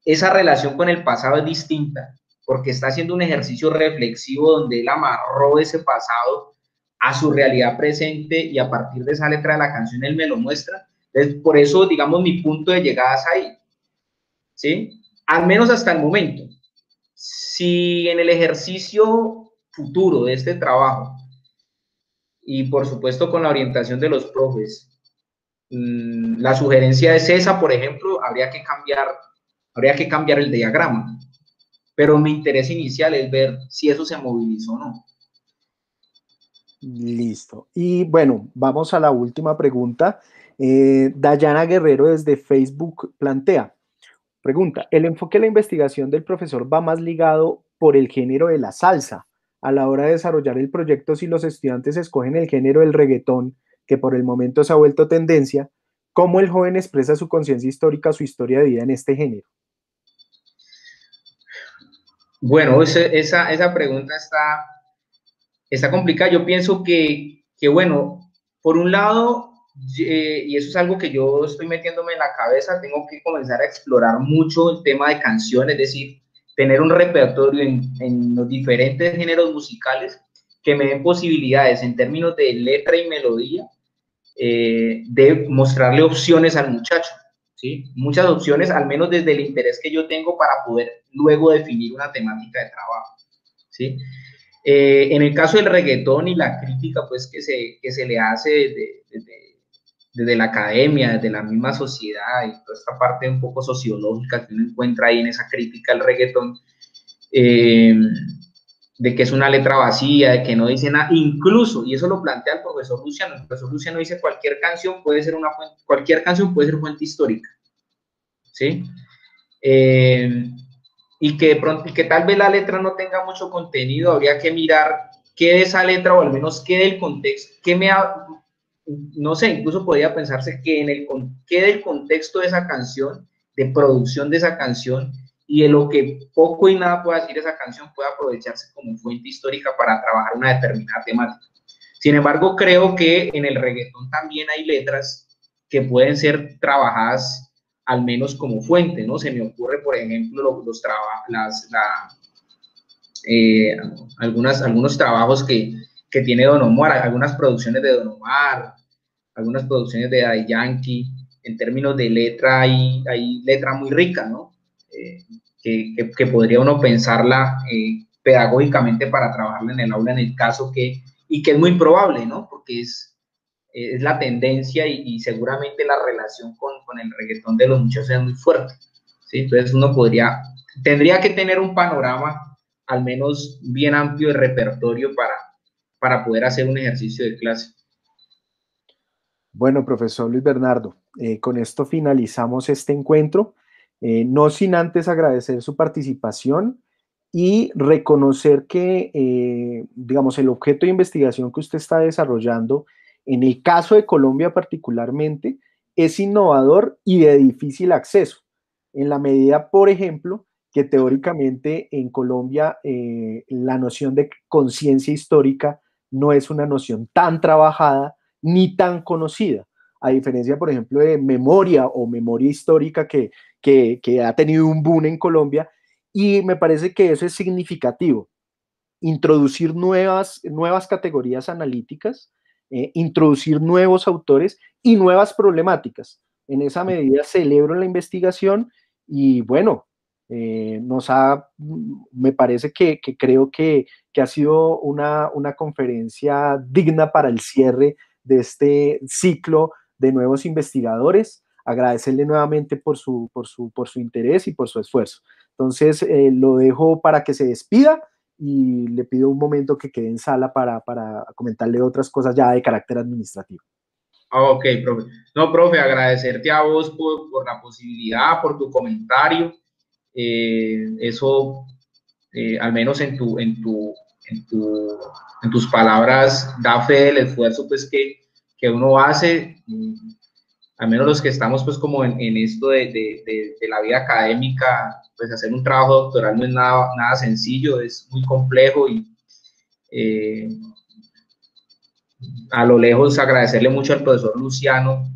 esa relación con el pasado es distinta, porque está haciendo un ejercicio reflexivo donde él amarró ese pasado a su realidad presente y a partir de esa letra de la canción él me lo muestra. Entonces, por eso, digamos, mi punto de llegada es ahí, ¿sí? Al menos hasta el momento. Si en el ejercicio futuro de este trabajo, y por supuesto con la orientación de los profes, la sugerencia es esa, por ejemplo, habría que cambiar el diagrama, pero mi interés inicial es ver si eso se movilizó o no. Listo. Y bueno, vamos a la última pregunta. Dayana Guerrero desde Facebook pregunta, ¿el enfoque de la investigación del profesor va más ligado por el género de la salsa a la hora de desarrollar el proyecto si los estudiantes escogen el género del reggaetón, que por el momento se ha vuelto tendencia? ¿Cómo el joven expresa su conciencia histórica, su historia de vida en este género? Bueno, esa pregunta está complicada. Yo pienso que bueno, por un lado, y eso es algo que yo estoy metiéndome en la cabeza, tengo que comenzar a explorar mucho el tema de canciones, es decir, tener un repertorio en los diferentes géneros musicales que me den posibilidades en términos de letra y melodía, de mostrarle opciones al muchacho, ¿sí? Muchas opciones, al menos desde el interés que yo tengo para poder luego definir una temática de trabajo, ¿sí? En el caso del reggaetón y la crítica pues, que se le hace desde la academia, desde la misma sociedad y toda esta parte un poco sociológica que uno encuentra ahí en esa crítica al reggaetón, de que es una letra vacía, de que no dice nada, incluso, y eso lo plantea el profesor Luciano dice cualquier canción puede ser fuente histórica, ¿sí? Y que tal vez la letra no tenga mucho contenido, habría que mirar qué de esa letra, o al menos qué del contexto, no sé, incluso podría pensarse que qué del contexto de esa canción, de producción de esa canción, y de lo que poco y nada pueda decir esa canción, puede aprovecharse como fuente histórica para trabajar una determinada temática. Sin embargo, creo que en el reggaetón también hay letras que pueden ser trabajadas al menos como fuente, ¿no? Se me ocurre, por ejemplo, algunos trabajos que tiene Don Omar, algunas producciones de Don Omar, algunas producciones de Daddy Yankee. En términos de letra, hay letra muy rica, ¿no? Que podría uno pensarla pedagógicamente para trabajarla en el aula en el caso y que es muy probable, ¿no? Porque es la tendencia y seguramente la relación con el reggaetón de los muchachos es muy fuerte, ¿sí? Entonces uno tendría que tener un panorama al menos bien amplio de repertorio para poder hacer un ejercicio de clase. Bueno, profesor Luis Bernardo, con esto finalizamos este encuentro, no sin antes agradecer su participación y reconocer que, digamos, el objeto de investigación que usted está desarrollando, en el caso de Colombia particularmente, es innovador y de difícil acceso, en la medida, por ejemplo, que teóricamente en Colombia la noción de conciencia histórica no es una noción tan trabajada ni tan conocida, a diferencia, por ejemplo, de memoria o memoria histórica que ha tenido un boom en Colombia, y me parece que eso es significativo. Introducir nuevas categorías analíticas, introducir nuevos autores y nuevas problemáticas. En esa medida celebro la investigación y bueno, me parece que creo que ha sido una conferencia digna para el cierre de este ciclo de nuevos investigadores. Agradecerle nuevamente por su interés y por su esfuerzo. Entonces, lo dejo para que se despida y le pido un momento que quede en sala para comentarle otras cosas ya de carácter administrativo. Ok, profe. No, profe, agradecerte a vos por la posibilidad, por tu comentario. Eso, al menos en tus palabras, da fe del esfuerzo pues, que uno hace. Al menos los que estamos pues como en esto de la vida académica, pues hacer un trabajo doctoral no es nada sencillo, es muy complejo y a lo lejos agradecerle mucho al profesor Luciano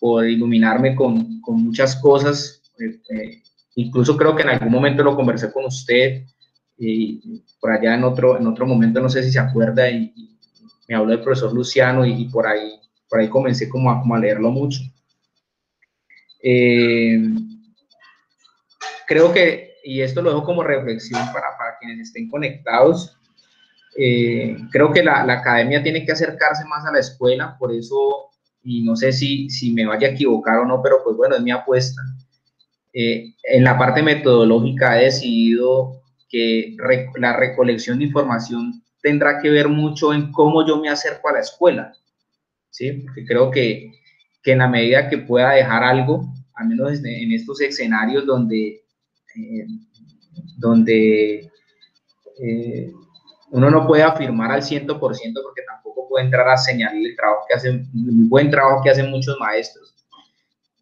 por iluminarme con muchas cosas, incluso creo que en algún momento lo conversé con usted y por allá en otro momento, no sé si se acuerda, y me habló del profesor Luciano y por ahí comencé como a leerlo mucho. Creo que, y esto lo dejo como reflexión para quienes estén conectados, creo que la academia tiene que acercarse más a la escuela, por eso, y no sé si me vaya a equivocar o no, pero pues bueno, es mi apuesta. En la parte metodológica he decidido que la recolección de información tendrá que ver mucho en cómo yo me acerco a la escuela, ¿sí? Porque creo que en la medida que pueda dejar algo, al menos en estos escenarios donde uno no puede afirmar al 100% porque tampoco puede entrar a señalar el buen trabajo que hacen muchos maestros.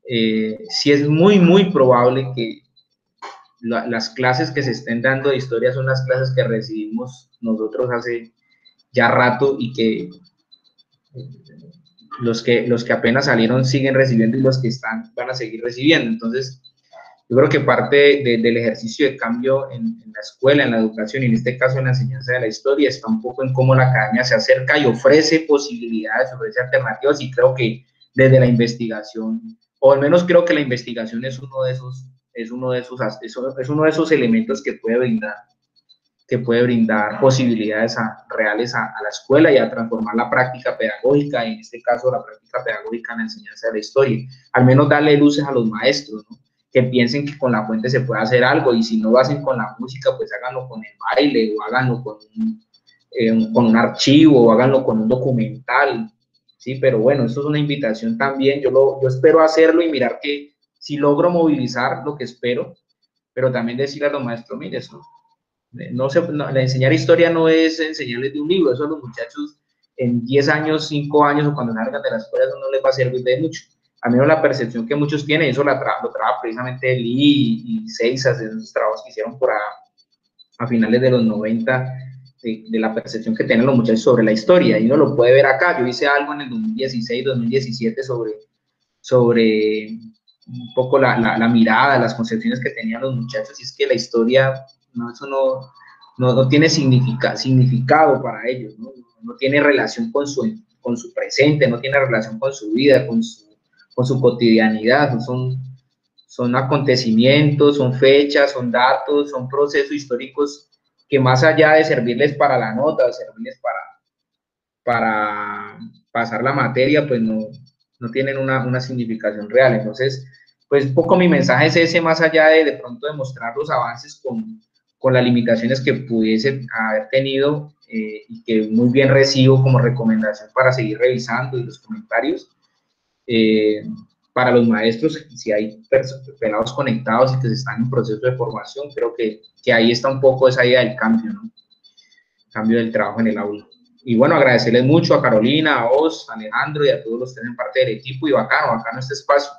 Sí es muy probable que las clases que se estén dando de historia son las clases que recibimos nosotros hace ya rato y que los que apenas salieron siguen recibiendo y los que están van a seguir recibiendo. Entonces, yo creo que parte del ejercicio de cambio en la escuela, en la educación y en este caso en la enseñanza de la historia está un poco en cómo la academia se acerca y ofrece posibilidades, ofrece alternativas, y creo que desde la investigación, o al menos creo que la investigación es uno de esos elementos que puede brindar posibilidades reales a la escuela y a transformar la práctica pedagógica, en este caso la práctica pedagógica en la enseñanza de la historia. Al menos darle luces a los maestros, ¿no? Que piensen que con la fuente se puede hacer algo, y si no lo hacen con la música, pues háganlo con el baile, o háganlo con un archivo, o háganlo con un documental, ¿sí? Pero bueno, esto es una invitación también, yo espero hacerlo y mirar que si logro movilizar lo que espero, pero también decirle a los maestros, mire, eso, enseñar historia no es enseñarles de un libro, eso a los muchachos en 10 años, 5 años o cuando salgan de la escuela, eso no les va a servir de mucho. A menos la percepción que muchos tienen, eso lo trabaja precisamente Lee y Seixas en esos trabajos que hicieron por a finales de los 90, de la percepción que tienen los muchachos sobre la historia, y uno lo puede ver acá. Yo hice algo en el 2016, 2017 sobre un poco la mirada, las concepciones que tenían los muchachos, y es que la historia, eso no tiene significado para ellos, no tiene relación con su presente, no tiene relación con su vida, con su cotidianidad, son acontecimientos, son fechas, son datos, son procesos históricos que más allá de servirles para la nota, de servirles para pasar la materia, pues no tienen una significación real. Entonces, pues un poco mi mensaje es ese, más allá de pronto demostrar los avances con las limitaciones que pudiese haber tenido y que muy bien recibo como recomendación para seguir revisando y los comentarios. Para los maestros, si hay pelados conectados y que están en proceso de formación, creo que ahí está un poco esa idea del cambio, ¿no? Cambio del trabajo en el aula. Y bueno, agradecerles mucho a Carolina, a vos, a Alejandro y a todos los que hacen parte del equipo, y bacano este espacio.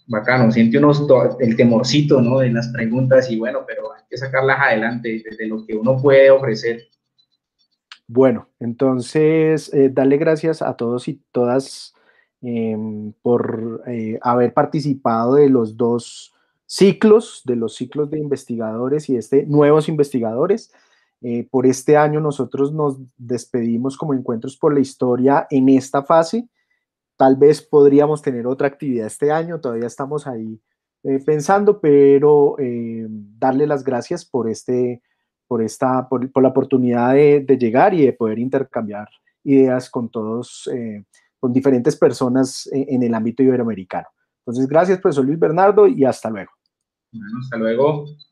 Bacano, siente uno el temorcito, ¿no? De las preguntas, y bueno, pero hay que sacarlas adelante desde lo que uno puede ofrecer. Bueno, entonces, darle gracias a todos y todas por haber participado de los dos ciclos, de los ciclos de investigadores y nuevos investigadores. Por este año nosotros nos despedimos como Encuentros por la Historia en esta fase. Tal vez podríamos tener otra actividad este año, todavía estamos ahí pensando, pero darle las gracias por la oportunidad de llegar y de poder intercambiar ideas con todos, con diferentes personas en el ámbito iberoamericano. Entonces, gracias, profesor Luis Bernardo, y hasta luego. Bueno, hasta luego.